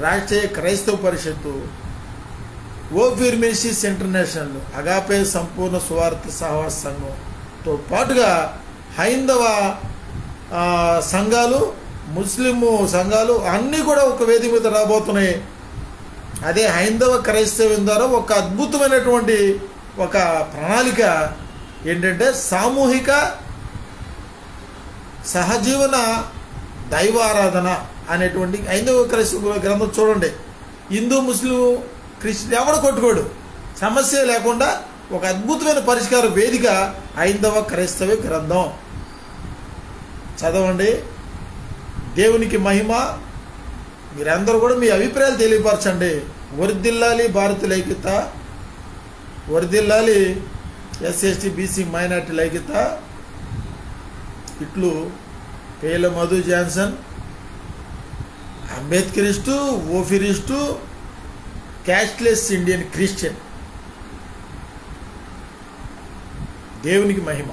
రాష్ట్రీయ క్రైస్తవ పరిషత్తు, ఓఫీర్ మినిస్ట్రీస్ ఇంటర్నేషనల్, అగాపే సంపూర్ణ సువార్త సహవాస సంఘంతో పాటుగా హైందవ సంఘాలు, ముస్లిము సంఘాలు అన్నీ కూడా ఒక వేదిక మీద రాబోతున్నాయి. అదే హైందవ క్రైస్తవం ద్వారా ఒక అద్భుతమైనటువంటి ఒక ప్రణాళిక ఏంటంటే సామూహిక సహజీవన దైవారాధన అనేటువంటి హైందవ క్రైస్తవ గ్రంథం చూడండి. హిందూ, ముస్లిం, క్రిస్టియన్ ఎవడు కొట్టుకోడు. సమస్య లేకుండా ఒక అద్భుతమైన పరిష్కార వేదిక హైందవ క్రైస్తవ గ్రంథం. చదవండి. దేవునికి మహిమ. మీరందరూ కూడా మీ అభిప్రాయాలు తెలియపరచండి. వర్ధిల్లాలి భారతీయుల ఐక్యత. వర్ధిల్లాలి ఎస్సీ బీసీ మైనార్టీల ఐక్యత. ఇట్లు Pela Madhu Johnson, Ambedkarist, Ophirist, casteless Indian Christian. దేవునికి మహిమ.